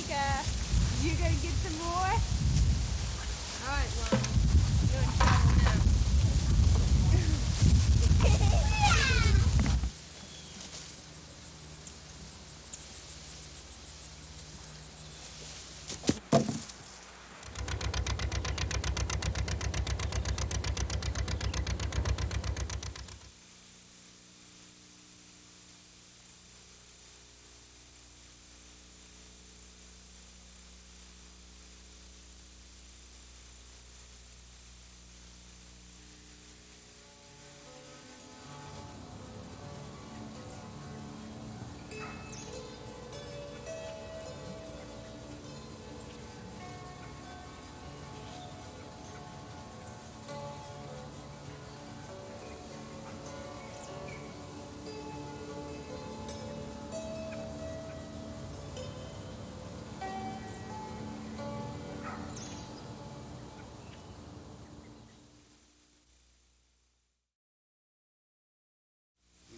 you're going to get some more? All right, Mom. You're in trouble now.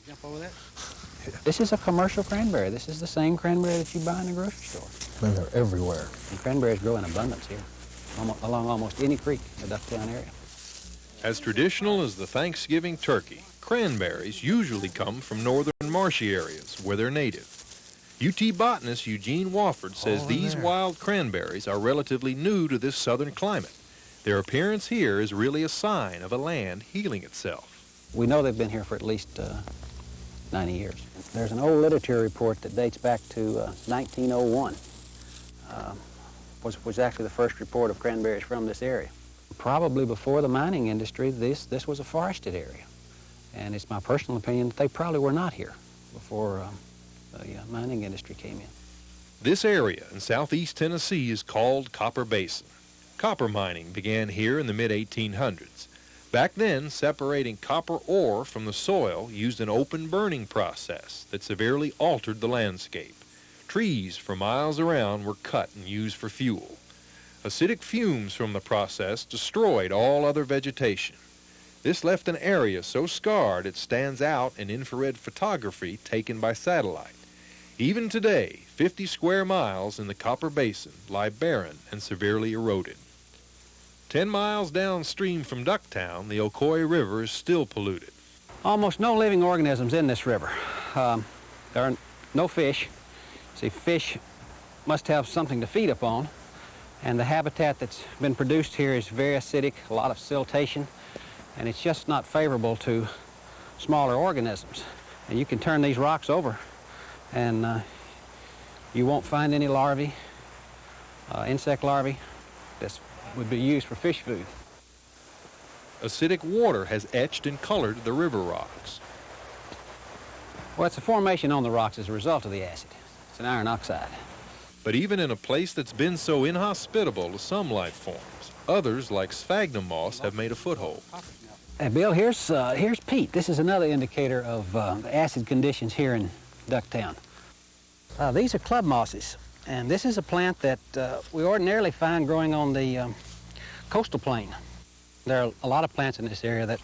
Jump over that. This is a commercial cranberry. This is the same cranberry that you buy in the grocery store. And they're everywhere. And cranberries grow in abundance here, along almost any creek in the Ducktown area. As traditional as the Thanksgiving turkey, cranberries usually come from northern marshy areas where they're native. UT botanist Eugene Wofford says these wild cranberries are relatively new to this southern climate. Their appearance here is really a sign of a land healing itself. We know they've been here for at least 90 years. There's an old literature report that dates back to 1901, was actually the first report of cranberries from this area. Probably before the mining industry, this was a forested area. And it's my personal opinion that they probably were not here before the mining industry came in. This area in southeast Tennessee is called Copper Basin. Copper mining began here in the mid-1800s. Back then, separating copper ore from the soil used an open burning process that severely altered the landscape. Trees for miles around were cut and used for fuel. Acidic fumes from the process destroyed all other vegetation. This left an area so scarred it stands out in infrared photography taken by satellite. Even today, 50 square miles in the Copper Basin lie barren and severely eroded. 10 miles downstream from Ducktown, the Ocoee River is still polluted. Almost no living organisms in this river. There are no fish. See, fish must have something to feed upon, and the habitat that's been produced here is very acidic, a lot of siltation, and it's just not favorable to smaller organisms. And you can turn these rocks over, and you won't find any larvae, insect larvae. This would be used for fish food. Acidic water has etched and colored the river rocks. Well, it's a formation on the rocks as a result of the acid. It's an iron oxide. But even in a place that's been so inhospitable to some life forms, others, like sphagnum moss, have made a foothold. Hey, Bill, here's peat. This is another indicator of the acid conditions here in Ducktown. These are club mosses. And this is a plant that we ordinarily find growing on the coastal plain. There are a lot of plants in this area that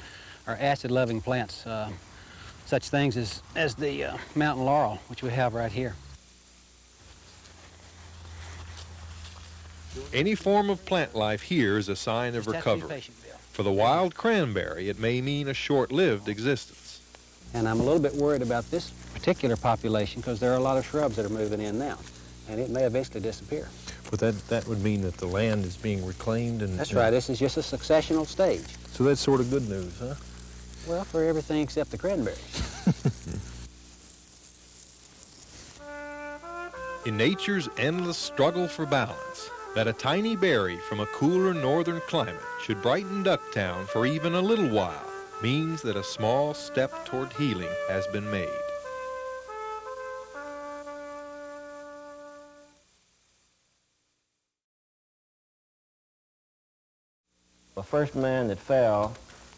are acid-loving plants, such things as the mountain laurel, which we have right here. Any form of plant life here is a sign of recovery. For the wild cranberry, it may mean a short-lived existence. And I'm a little bit worried about this particular population because there are a lot of shrubs that are moving in now, and it may eventually disappear. But that would mean that the land is being reclaimed and... That's right. This is just a successional stage. So that's sort of good news, huh? Well, for everything except the cranberries. In nature's endless struggle for balance, that a tiny berry from a cooler northern climate should brighten Ducktown for even a little while means that a small step toward healing has been made. The first man that fell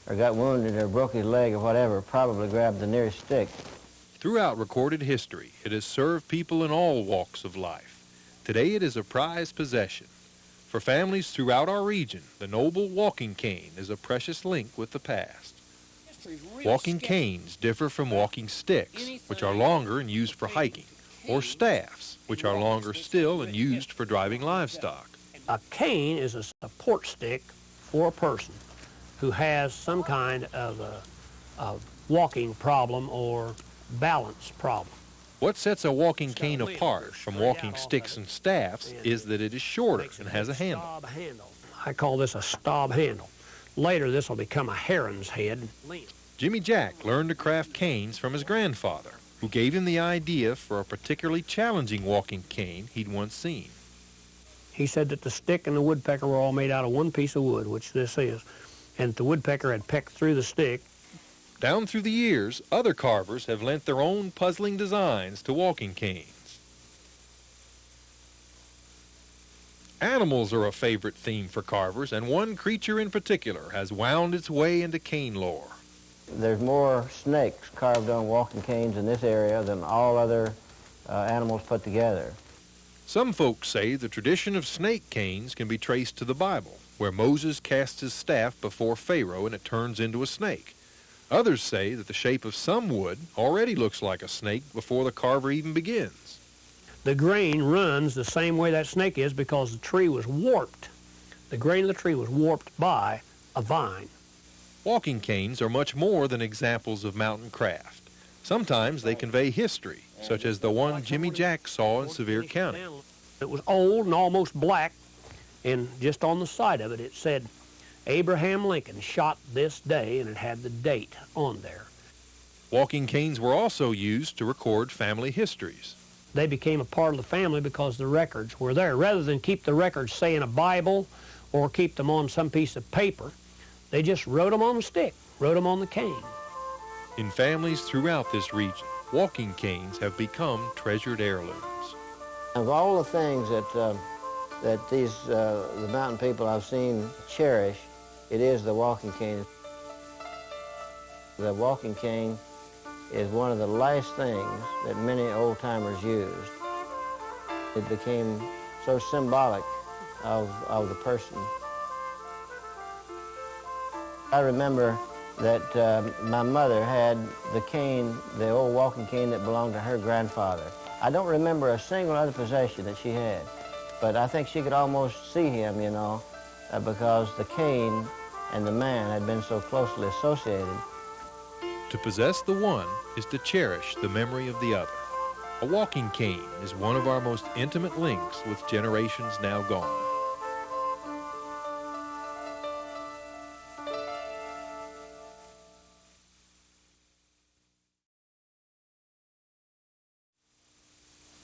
or got wounded or broke his leg or whatever probably grabbed the nearest stick. Throughout recorded history, it has served people in all walks of life. Today it is a prized possession. For families throughout our region, the noble walking cane is a precious link with the past. Walking canes differ from walking sticks, which are longer and used for hiking, or staffs, which are longer still and used for driving livestock. A cane is a support stick for a person who has some kind of a walking problem or balance problem. What sets a walking cane apart from walking sticks and staffs is that it is shorter and has a handle. I call this a stub handle. Later, this will become a heron's head. Jimmy Jack learned to craft canes from his grandfather, who gave him the idea for a particularly challenging walking cane he'd once seen. He said that the stick and the woodpecker were all made out of one piece of wood, which this is, and the woodpecker had pecked through the stick. Down through the years, other carvers have lent their own puzzling designs to walking canes. Animals are a favorite theme for carvers, and one creature in particular has wound its way into cane lore. There's more snakes carved on walking canes in this area than all other animals put together. Some folks say the tradition of snake canes can be traced to the Bible, where Moses casts his staff before Pharaoh and it turns into a snake. Others say that the shape of some wood already looks like a snake before the carver even begins. The grain runs the same way that snake is because the tree was warped. The grain of the tree was warped by a vine. Walking canes are much more than examples of mountain craft. Sometimes they convey history, such as the one Jimmy Jack saw in Sevier County. It was old and almost black, and just on the side of it, it said, Abraham Lincoln shot this day, and it had the date on there. Walking canes were also used to record family histories. They became a part of the family because the records were there. Rather than keep the records, say, in a Bible or keep them on some piece of paper, they just wrote them on the stick, wrote them on the cane. In families throughout this region, walking canes have become treasured heirlooms. Of all the things that the mountain people I've seen cherish, it is the walking cane. The walking cane is one of the last things that many old-timers used. It became so symbolic of the person. I remember that my mother had the cane, the old walking cane that belonged to her grandfather. I don't remember a single other possession that she had, but I think she could almost see him, you know, because the cane and the man had been so closely associated. To possess the one is to cherish the memory of the other. A walking cane is one of our most intimate links with generations now gone.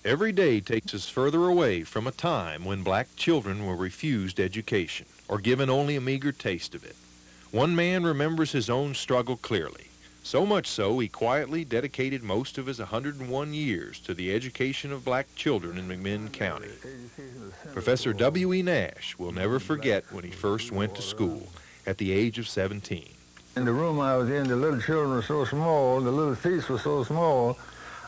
Every day takes us further away from a time when black children were refused education or given only a meager taste of it. One man remembers his own struggle clearly, so much so he quietly dedicated most of his 101 years to the education of black children in McMinn County. Professor W.E. Nash will never forget when he first went to school at the age of 17. In the room I was in, the little children were so small, the little seats were so small,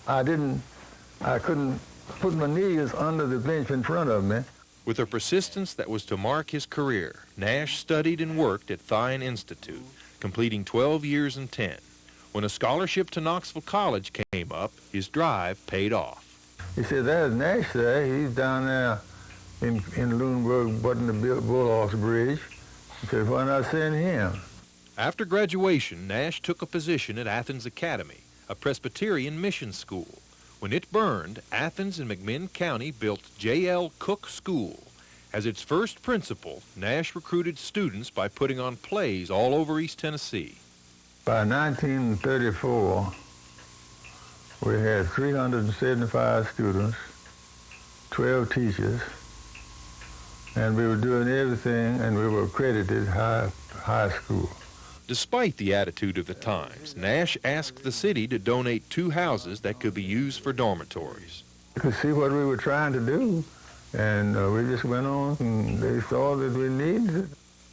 I couldn't put my knees under the bench in front of me. With a persistence that was to mark his career, Nash studied and worked at Thine Institute, completing 12 years and 10. When a scholarship to Knoxville College came up, his drive paid off. He said, there's Nash there. He's down there in Lunenburg, butting the Bullhawks Bridge. He said, why not send him? After graduation, Nash took a position at Athens Academy, a Presbyterian mission school. When it burned, Athens and McMinn County built J.L. Cook School. As its first principal, Nash recruited students by putting on plays all over East Tennessee. By 1934, we had 375 students, 12 teachers, and we were doing everything, and we were accredited high school. Despite the attitude of the times, Nash asked the city to donate 2 houses that could be used for dormitories. You could see what we were trying to do, and we just went on, and they saw that we needed it.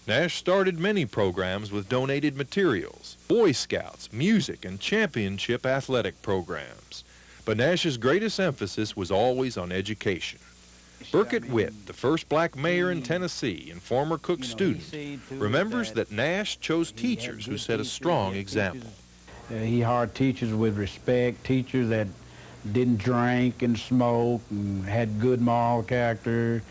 Nash started many programs with donated materials, Boy Scouts, music, and championship athletic programs. But Nash's greatest emphasis was always on education. Burkett Witt, the first black mayor in Tennessee and former Cook student, remembers that Nash chose teachers who set a strong example. He hired teachers with respect, teachers that didn't drink and smoke and had good moral character.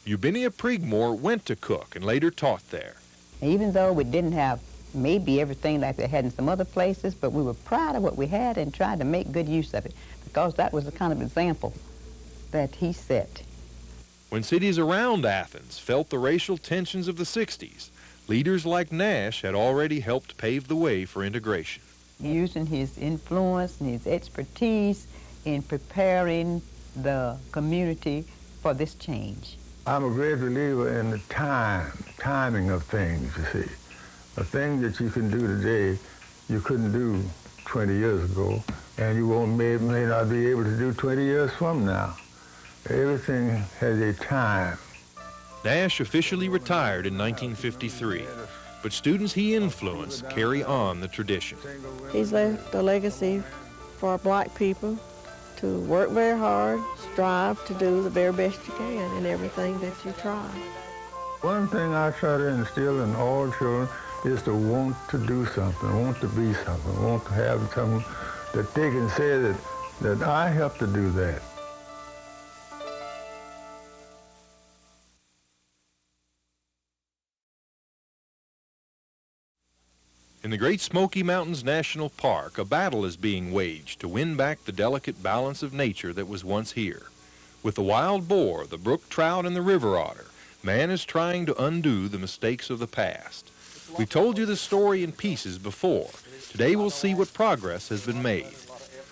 Eubinia Pregmore went to Cook and later taught there. Even though we didn't have maybe everything like they had in some other places, but we were proud of what we had and tried to make good use of it, because that was the kind of example that he set. When cities around Athens felt the racial tensions of the 60s, leaders like Nash had already helped pave the way for integration. Using his influence and his expertise in preparing the community for this change. I'm a great believer in the timing of things, you see. A thing that you can do today, you couldn't do 20 years ago, and you may not be able to do 20 years from now. Everything has a time. Nash officially retired in 1953, but students he influenced carry on the tradition. He's left a legacy for black people to work very hard, strive to do the very best you can in everything that you try. One thing I try to instill in all children is to want to do something, want to be something, want to have something that they can say that I helped to do that. In the Great Smoky Mountains National Park, a battle is being waged to win back the delicate balance of nature that was once here. With the wild boar, the brook trout, and the river otter, man is trying to undo the mistakes of the past. We've told you this story in pieces before. Today we'll see what progress has been made.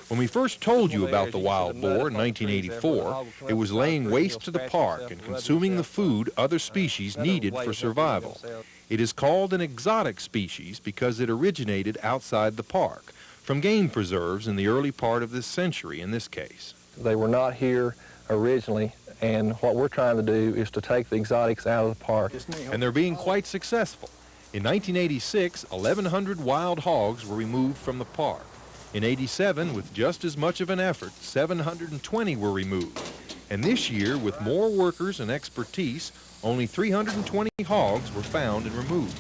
When we first told you about the wild boar in 1984, it was laying waste to the park and consuming the food other species needed for survival. It is called an exotic species because it originated outside the park, from game preserves in the early part of this century in this case. They were not here originally, and what we're trying to do is to take the exotics out of the park. And they're being quite successful. In 1986, 1,100 wild hogs were removed from the park. In 87, with just as much of an effort, 720 were removed. And this year, with more workers and expertise, only 320 hogs were found and removed.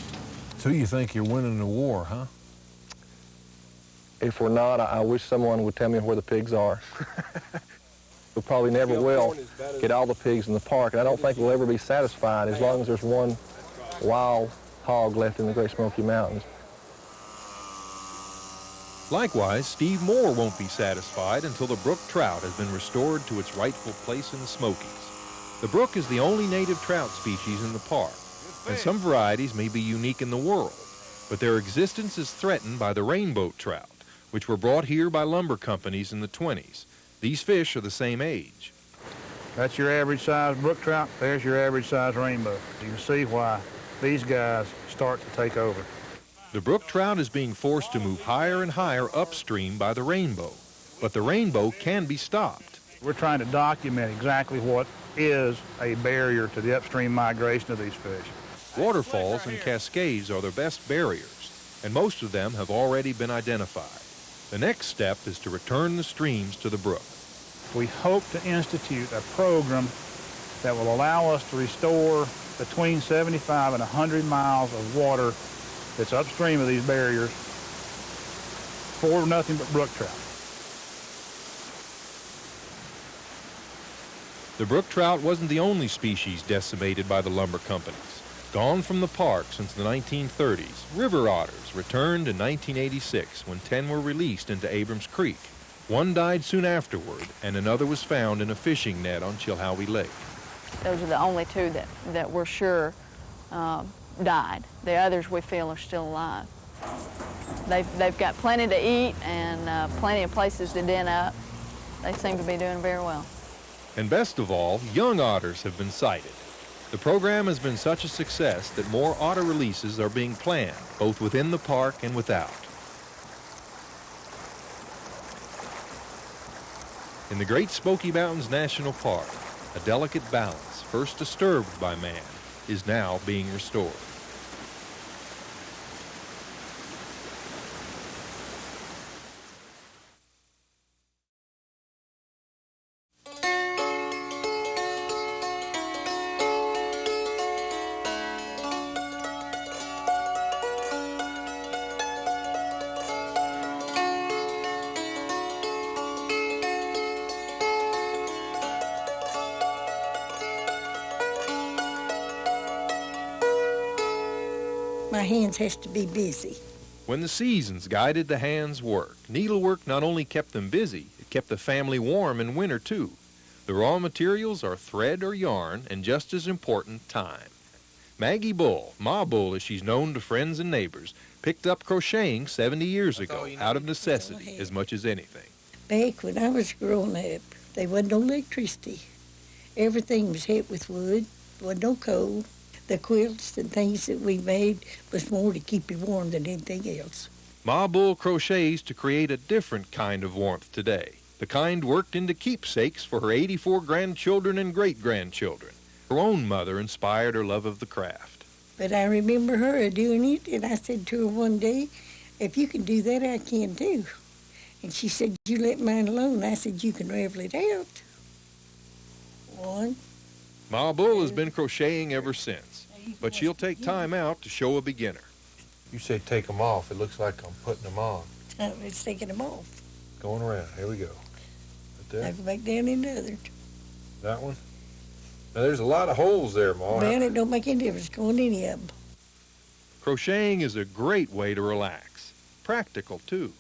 So you think you're winning the war, huh? If we're not, I wish someone would tell me where the pigs are. We probably never will get all the pigs in the park, and I don't think we'll ever be satisfied as long as there's one wild hog left in the Great Smoky Mountains. Likewise, Steve Moore won't be satisfied until the brook trout has been restored to its rightful place in the Smokies. The brook is the only native trout species in the park, and some varieties may be unique in the world, but their existence is threatened by the rainbow trout, which were brought here by lumber companies in the 20s. These fish are the same age. That's your average size brook trout. There's your average size rainbow. You can see why these guys start to take over. The brook trout is being forced to move higher and higher upstream by the rainbow, but the rainbow can be stopped. We're trying to document exactly what is a barrier to the upstream migration of these fish. Waterfalls and cascades are their best barriers, and most of them have already been identified. The next step is to return the streams to the brook. We hope to institute a program that will allow us to restore between 75 and 100 miles of water that's upstream of these barriers for nothing but brook trout. The brook trout wasn't the only species decimated by the lumber companies. Gone from the park since the 1930s, river otters returned in 1986 when 10 were released into Abrams Creek. One died soon afterward, and another was found in a fishing net on Chilhowie Lake. Those are the only two that we're sure died. The others we feel are still alive. They've got plenty to eat and plenty of places to den up. They seem to be doing very well. And best of all, young otters have been sighted. The program has been such a success that more otter releases are being planned, both within the park and without. In the Great Smoky Mountains National Park, a delicate balance, first disturbed by man, is now being restored. My hands has to be busy. When the seasons guided the hands' work, needlework not only kept them busy, it kept the family warm in winter too. The raw materials are thread or yarn, and just as important, time. Maggie Bull, Ma Bull as she's known to friends and neighbors, picked up crocheting 70 years ago out of necessity as much as anything. Back when I was growing up, there wasn't no electricity. Everything was hit with wood, wasn't no coal. The quilts and things that we made was more to keep you warm than anything else. Ma Bull crochets to create a different kind of warmth today, the kind worked into keepsakes for her 84 grandchildren and great-grandchildren. Her own mother inspired her love of the craft. But I remember her doing it, and I said to her one day, if you can do that, I can too. And she said, you let mine alone. I said, you can ravel it out. One. Ma Bull has been crocheting ever since, but she'll take time out to show a beginner. You say take them off. It looks like I'm putting them on. It's taking them off. Going around. Here we go. Right there. I go back down in the other. That one? Now, there's a lot of holes there, Ma. Man, it don't make any difference going any of them. Crocheting is a great way to relax. Practical, too.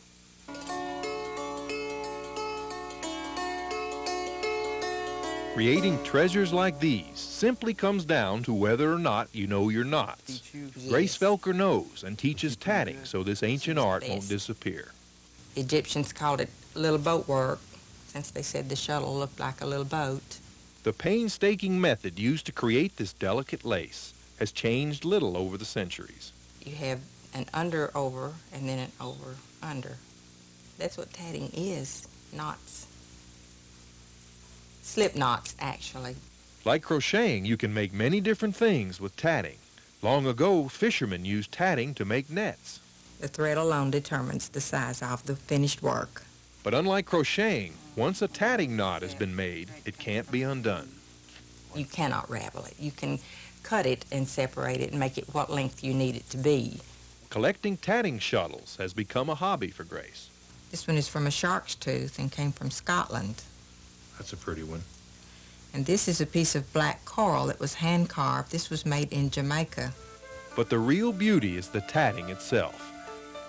Creating treasures like these simply comes down to whether or not you know your knots. Yes. Grace Velker knows and teaches tatting so this ancient art won't disappear. Egyptians called it little boat work, since they said the shuttle looked like a little boat. The painstaking method used to create this delicate lace has changed little over the centuries. You have an under-over and then an over-under. That's what tatting is, knots. Slip knots, actually. Like crocheting, you can make many different things with tatting. Long ago, fishermen used tatting to make nets. The thread alone determines the size of the finished work. But unlike crocheting, once a tatting knot has been made, it can't be undone. You cannot ravel it. You can cut it and separate it and make it what length you need it to be. Collecting tatting shuttles has become a hobby for Grace. This one is from a shark's tooth and came from Scotland. That's a pretty one. And this is a piece of black coral that was hand-carved. This was made in Jamaica. But the real beauty is the tatting itself.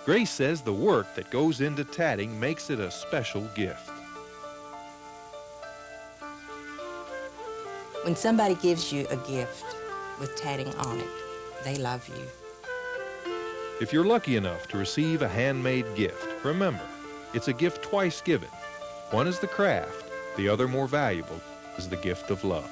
Grace says the work that goes into tatting makes it a special gift. When somebody gives you a gift with tatting on it, they love you. If you're lucky enough to receive a handmade gift, remember, it's a gift twice given. One is the craft, the other, more valuable, is the gift of love.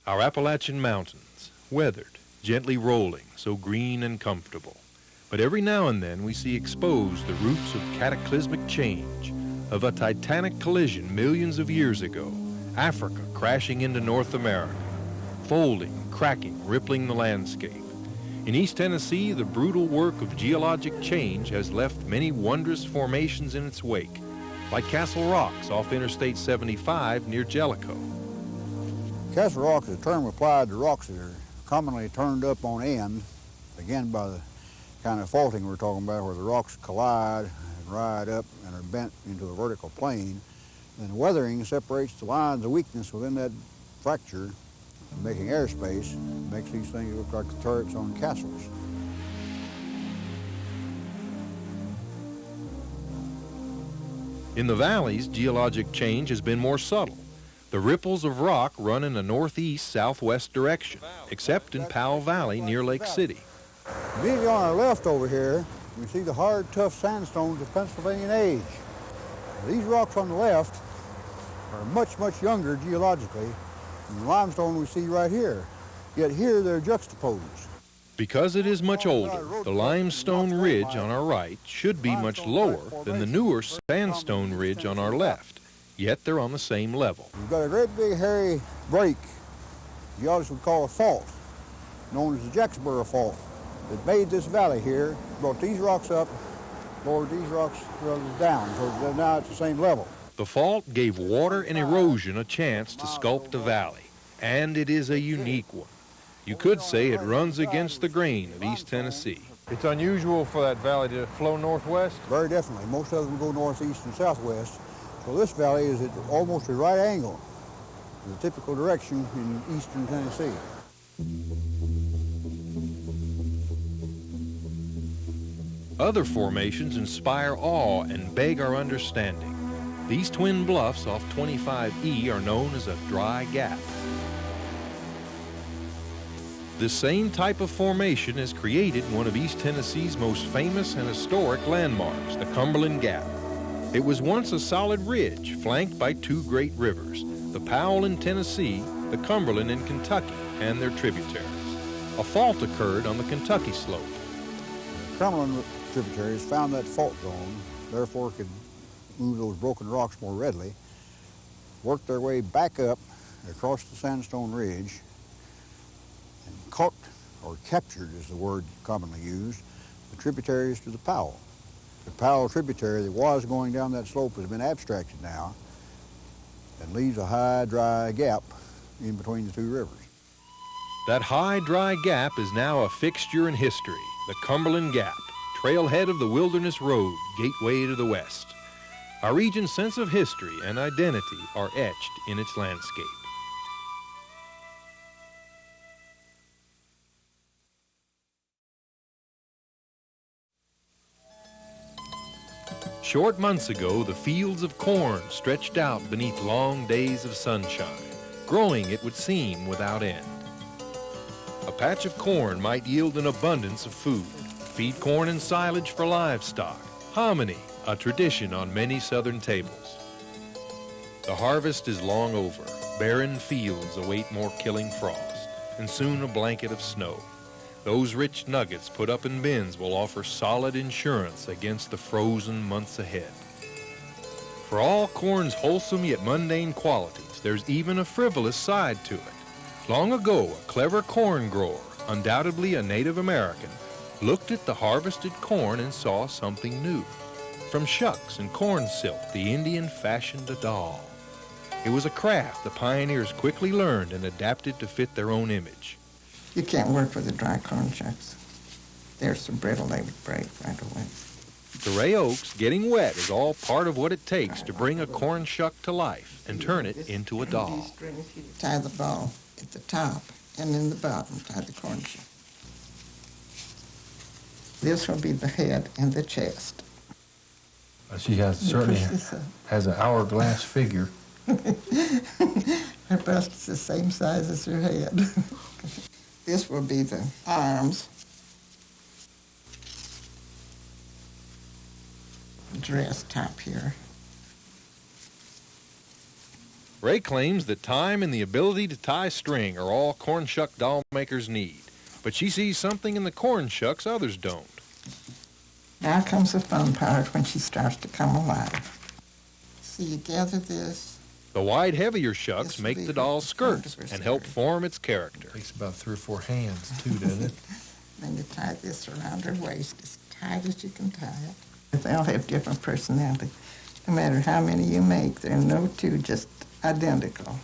Our Appalachian mountains, weathered, gently rolling, so green and comfortable. But every now and then we see exposed the roots of cataclysmic change, of a titanic collision millions of years ago, Africa crashing into North America, folding, cracking, rippling the landscape. In East Tennessee, the brutal work of geologic change has left many wondrous formations in its wake, like Castle Rocks off Interstate 75 near Jellicoe. Castle Rock is a term applied to rocks that are commonly turned up on end, again by the kind of faulting we're talking about, where the rocks collide and ride up and are bent into a vertical plane. Then weathering separates the lines of weakness within that fracture, making airspace, makes these things look like the turrets on castles. In the valleys, geologic change has been more subtle. The ripples of rock run in a northeast-southwest direction, except in Powell Valley near Lake City. Immediately on our left over here, we see the hard, tough sandstones of Pennsylvanian age. These rocks on the left are much, much younger geologically than the limestone we see right here. Yet here they're juxtaposed. Because it is much older, the limestone ridge on our right should be much lower than the newer sandstone ridge on our left, yet they're on the same level. We've got a great big hairy break, geologists would call a fault, known as the Jacksboro Fault, that made this valley here, brought these rocks up, lowered these rocks down, so now it's the same level. The fault gave water and erosion a chance to sculpt the valley, and it is a unique one. You could say it runs against the grain of East Tennessee. It's unusual for that valley to flow northwest? Very definitely. Most of them go northeast and southwest. Well, this valley is at almost a right angle to the typical direction in eastern Tennessee. Other formations inspire awe and beg our understanding. These twin bluffs off 25E are known as a dry gap. This same type of formation has created one of East Tennessee's most famous and historic landmarks, the Cumberland Gap. It was once a solid ridge flanked by two great rivers, the Powell in Tennessee, the Cumberland in Kentucky, and their tributaries. A fault occurred on the Kentucky slope. Cumberland tributaries found that fault zone, therefore could move those broken rocks more readily, worked their way back up across the sandstone ridge, and caught, or captured is the word commonly used, the tributaries to the Powell. The Powell tributary that was going down that slope has been abstracted now and leaves a high, dry gap in between the two rivers. That high, dry gap is now a fixture in history, the Cumberland Gap, trailhead of the Wilderness Road, gateway to the west. Our region's sense of history and identity are etched in its landscape. Short months ago, the fields of corn stretched out beneath long days of sunshine, growing, it would seem, without end. A patch of corn might yield an abundance of food, feed corn and silage for livestock, hominy, a tradition on many southern tables. The harvest is long over. Barren fields await more killing frost, and soon a blanket of snow. Those rich nuggets put up in bins will offer solid insurance against the frozen months ahead. For all corn's wholesome yet mundane qualities, there's even a frivolous side to it. Long ago, a clever corn grower, undoubtedly a Native American, looked at the harvested corn and saw something new. From shucks and corn silk, the Indian fashioned a doll. It was a craft the pioneers quickly learned and adapted to fit their own image. You can't work with the dry corn shucks. They're so brittle they would break right away. The Ray Oaks, getting wet is all part of what it takes to bring a corn shuck to life and turn it into a doll. Tie the ball at the top, and in the bottom tie the corn shuck. This will be the head and the chest. She certainly has an hourglass figure. Her bust is the same size as her head. This will be the arms, dress top here. Ray claims that time and the ability to tie string are all corn shuck doll makers need, but she sees something in the corn shucks others don't. Now comes the fun part when she starts to come alive. See, you gather this. The wide, heavier shucks make the doll's skirts and help form its character. Takes about 3 or 4 hands, too, doesn't it? Then you tie this around her waist as tight as you can tie it. They all have different personality. No matter how many you make, there are no two just identical.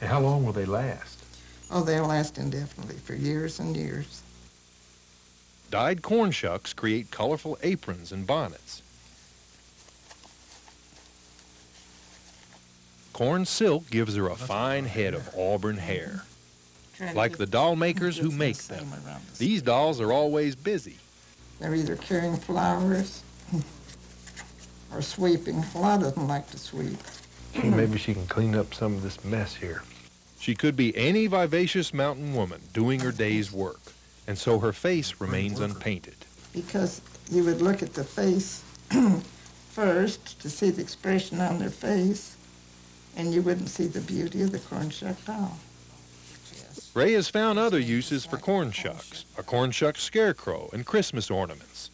And how long will they last? Oh, they'll last indefinitely for years and years. Dyed corn shucks create colorful aprons and bonnets. Corn silk gives her a fine head of auburn hair. Like the doll makers who make them, these dolls are always busy. They're either carrying flowers or sweeping. A lot of them like to sweep. Maybe she can clean up some of this mess here. She could be any vivacious mountain woman doing her day's work, and so her face remains unpainted. Because you would look at the face first to see the expression on their face, and you wouldn't see the beauty of the corn shuck doll. Ray has found other uses for corn shucks, a corn shuck scarecrow and Christmas ornaments.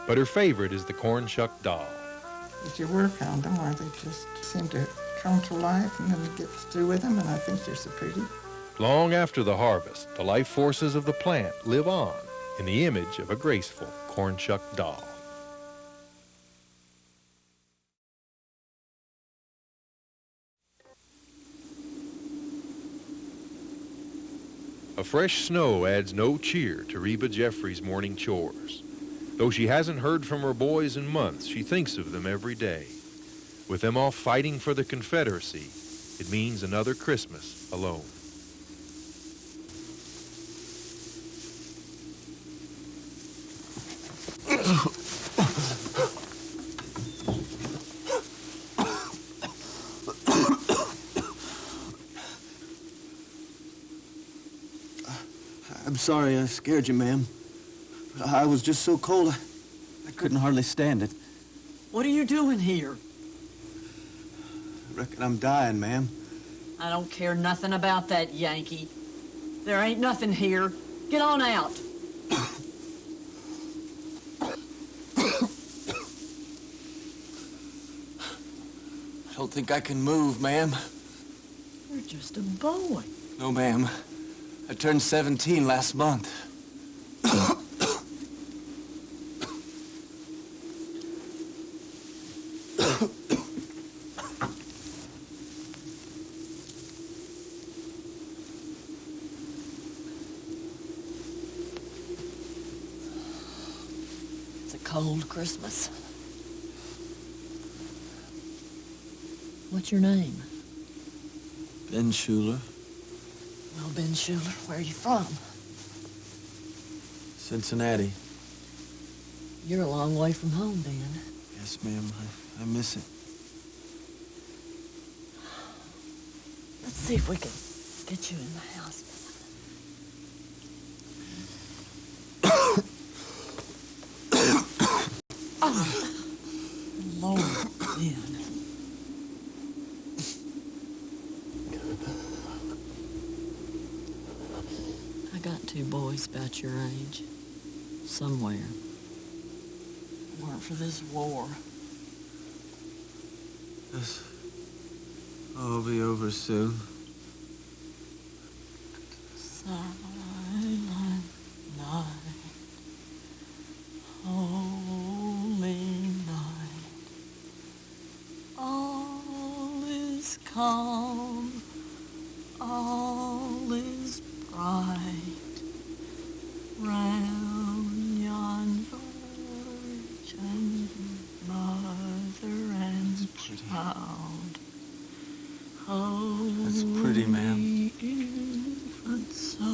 But her favorite is the corn shuck doll. As you work on them, or they just seem to come to life, and then you get through with them, and I think they're so pretty. Long after the harvest, the life forces of the plant live on in the image of a graceful corn shuck doll. A fresh snow adds no cheer to Reba Jeffrey's morning chores. Though she hasn't heard from her boys in months, she thinks of them every day. With them all fighting for the Confederacy, it means another Christmas alone. I'm sorry I scared you, ma'am. I was just so cold, I couldn't hardly stand it. What are you doing here? I reckon I'm dying, ma'am. I don't care nothing about that, Yankee. There ain't nothing here. Get on out. I don't think I can move, ma'am. You're just a boy. No, ma'am. I turned 17 last month. It's a cold Christmas. What's your name? Ben Schuler. Well, Ben Schuler, where are you from? Cincinnati. You're a long way from home, Ben. Yes, ma'am. I miss it. Let's see if we can get you in the house. Oh, Lord, Ben. I got two boys about your age. Somewhere. If it weren't for this war. This will be over soon. Silent night, holy night, all is calm, all is bright, round yon virgin mother and child. That's pretty, ma'am. Infant so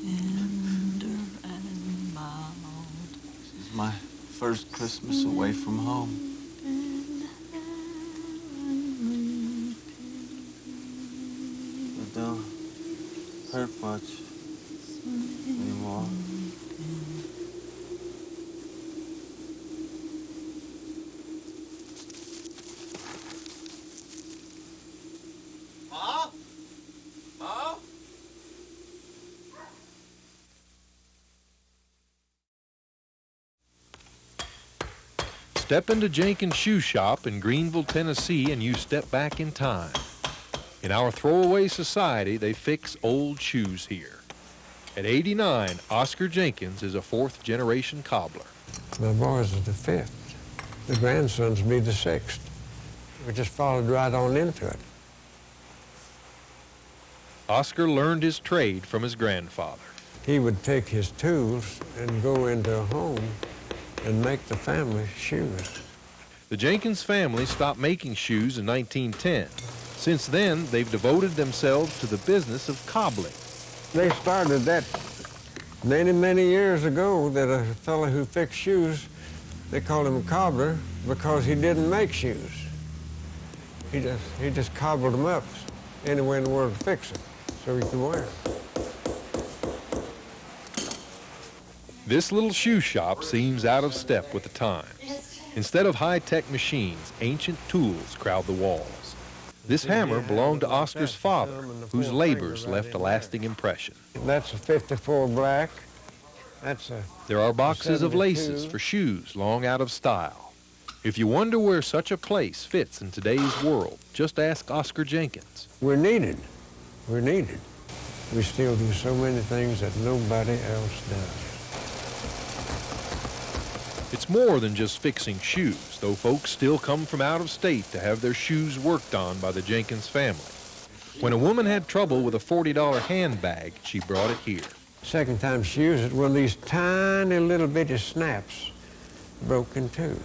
tender and mild. This is my first Christmas away from home. It don't hurt much anymore. Step into Jenkins' shoe shop in Greenville, Tennessee, and you step back in time. In our throwaway society, they fix old shoes here. At 89, Oscar Jenkins is a fourth-generation cobbler. My boys are the fifth. The grandsons be the sixth. We just followed right on into it. Oscar learned his trade from his grandfather. He would take his tools and go into a home and make the family shoes. The Jenkins family stopped making shoes in 1910. Since then, they've devoted themselves to the business of cobbling. They started that many, many years ago, that a fellow who fixed shoes, they called him a cobbler because he didn't make shoes. He just cobbled them up anywhere in the world to fix them so he could wear them. This little shoe shop seems out of step with the times. Instead of high-tech machines, ancient tools crowd the walls. This hammer belonged to Oscar's father, whose labors left a lasting impression. That's a 54 black. There are boxes of 72. laces for shoes long out of style. If you wonder where such a place fits in today's world, just ask Oscar Jenkins. We're needed. We're needed. We still do so many things that nobody else does. It's more than just fixing shoes, though folks still come from out of state to have their shoes worked on by the Jenkins family. When a woman had trouble with a $40 handbag, she brought it here. Second time she used it, one of these tiny little bitty snaps broke in two.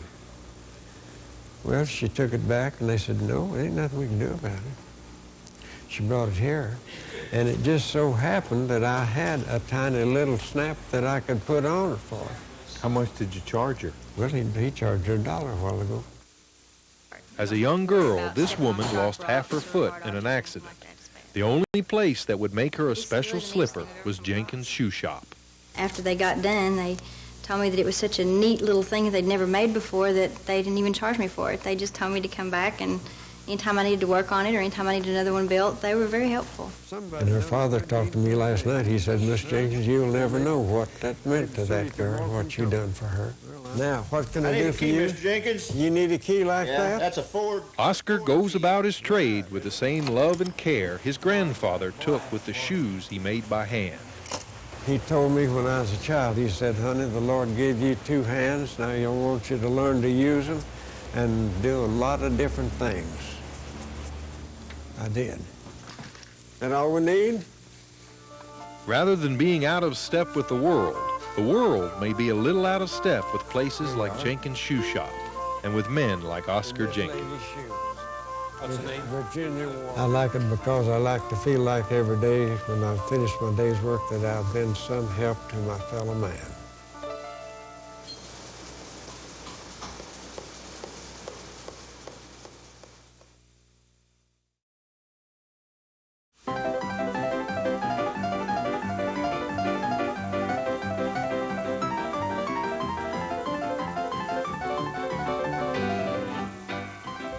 Well, she took it back, and they said, no, there ain't nothing we can do about it. She brought it here, and it just so happened that I had a tiny little snap that I could put on her for her. How much did you charge her? Well, he charged her $1 a while ago. As a young girl, this woman lost half her foot in an accident. The only place that would make her a special slipper was Jenkins' shoe shop. After they got done, they told me that it was such a neat little thing that they'd never made before that they didn't even charge me for it. They just told me to come back, and anytime I needed to work on it or anytime I needed another one built, they were very helpful. And her father talked to me last night. He said, Miss Jenkins, you'll never know what that meant to that girl, what you done for her. Now, what can I do for you? Mr. Jenkins. You need a key like that? That's a Ford. Oscar goes about his trade with the same love and care his grandfather took with the shoes he made by hand. He told me when I was a child, he said, honey, the Lord gave you two hands. Now I want you to learn to use them and do a lot of different things. I did. That all we need? Rather than being out of step with the world may be a little out of step with places like Jenkins' Shoe Shop and with men like Oscar Jenkins. What's the name? Virginia. I like it because I like to feel like every day when I finish my day's work that I've been some help to my fellow man.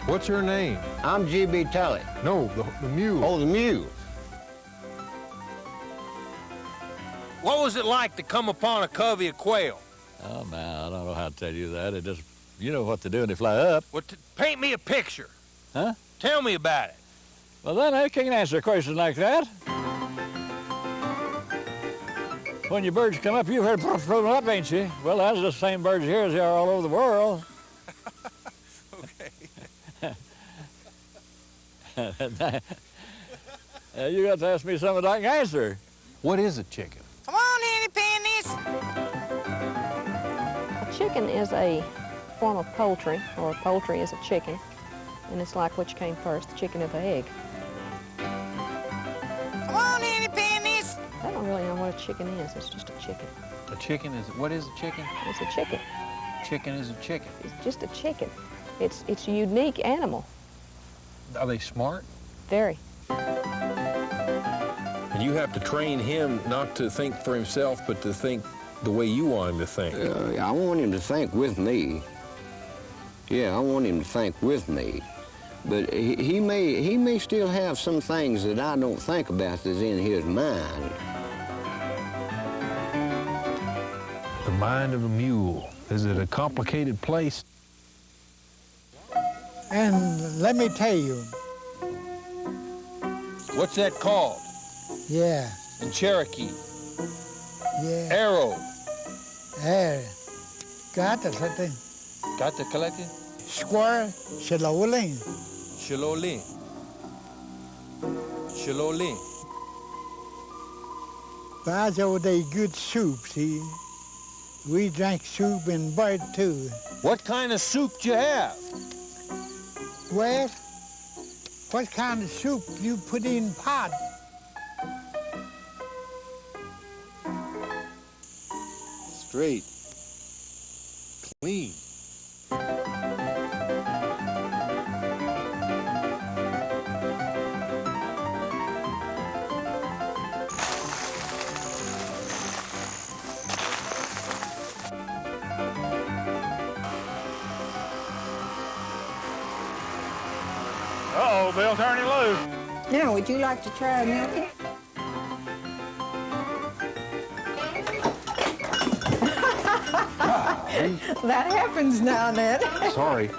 What's her name? I'm G.B. Tully. No, the mule. Oh, the mule. What was it like to come upon a covey of quail? Oh, man, I don't know how to tell you that. It just, you know what to do when they fly up. Well, paint me a picture. Huh? Tell me about it. Well, then I can't answer a question like that. When your birds come up, you've heard them up, ain't you? Well, that's the same birds here as they are all over the world. You got to ask me something I can answer. What is a chicken? Come on, Henny Pennies. A chicken is a form of poultry, or poultry is a chicken, and it's like which came first, the chicken or the egg. Come on, Henny Pennies. I don't really know what a chicken is. It's just a chicken. A chicken is, what is a chicken? It's a chicken. Chicken is a chicken. It's just a chicken. It's a unique animal. Are they smart? Very. And you have to train him not to think for himself, but to think the way you want him to think. I want him to think with me. Yeah, I want him to think with me. But he may still have some things that I don't think about that's in his mind. The mind of a mule. Is it a complicated place? And let me tell you. What's that called? Yeah. In Cherokee. Yeah. Arrow. Gata something. Gata collected? Square, Shilolin. Shilolin. Shilolin. That's all they good soup, see. We drank soup and bird too. What kind of soup do you have? Well, what kind of soup you put in pot? Straight. Clean. Uh-oh, Bill, turn him loose. Now, would you like to try milking? Golly. That happens now and then. Sorry.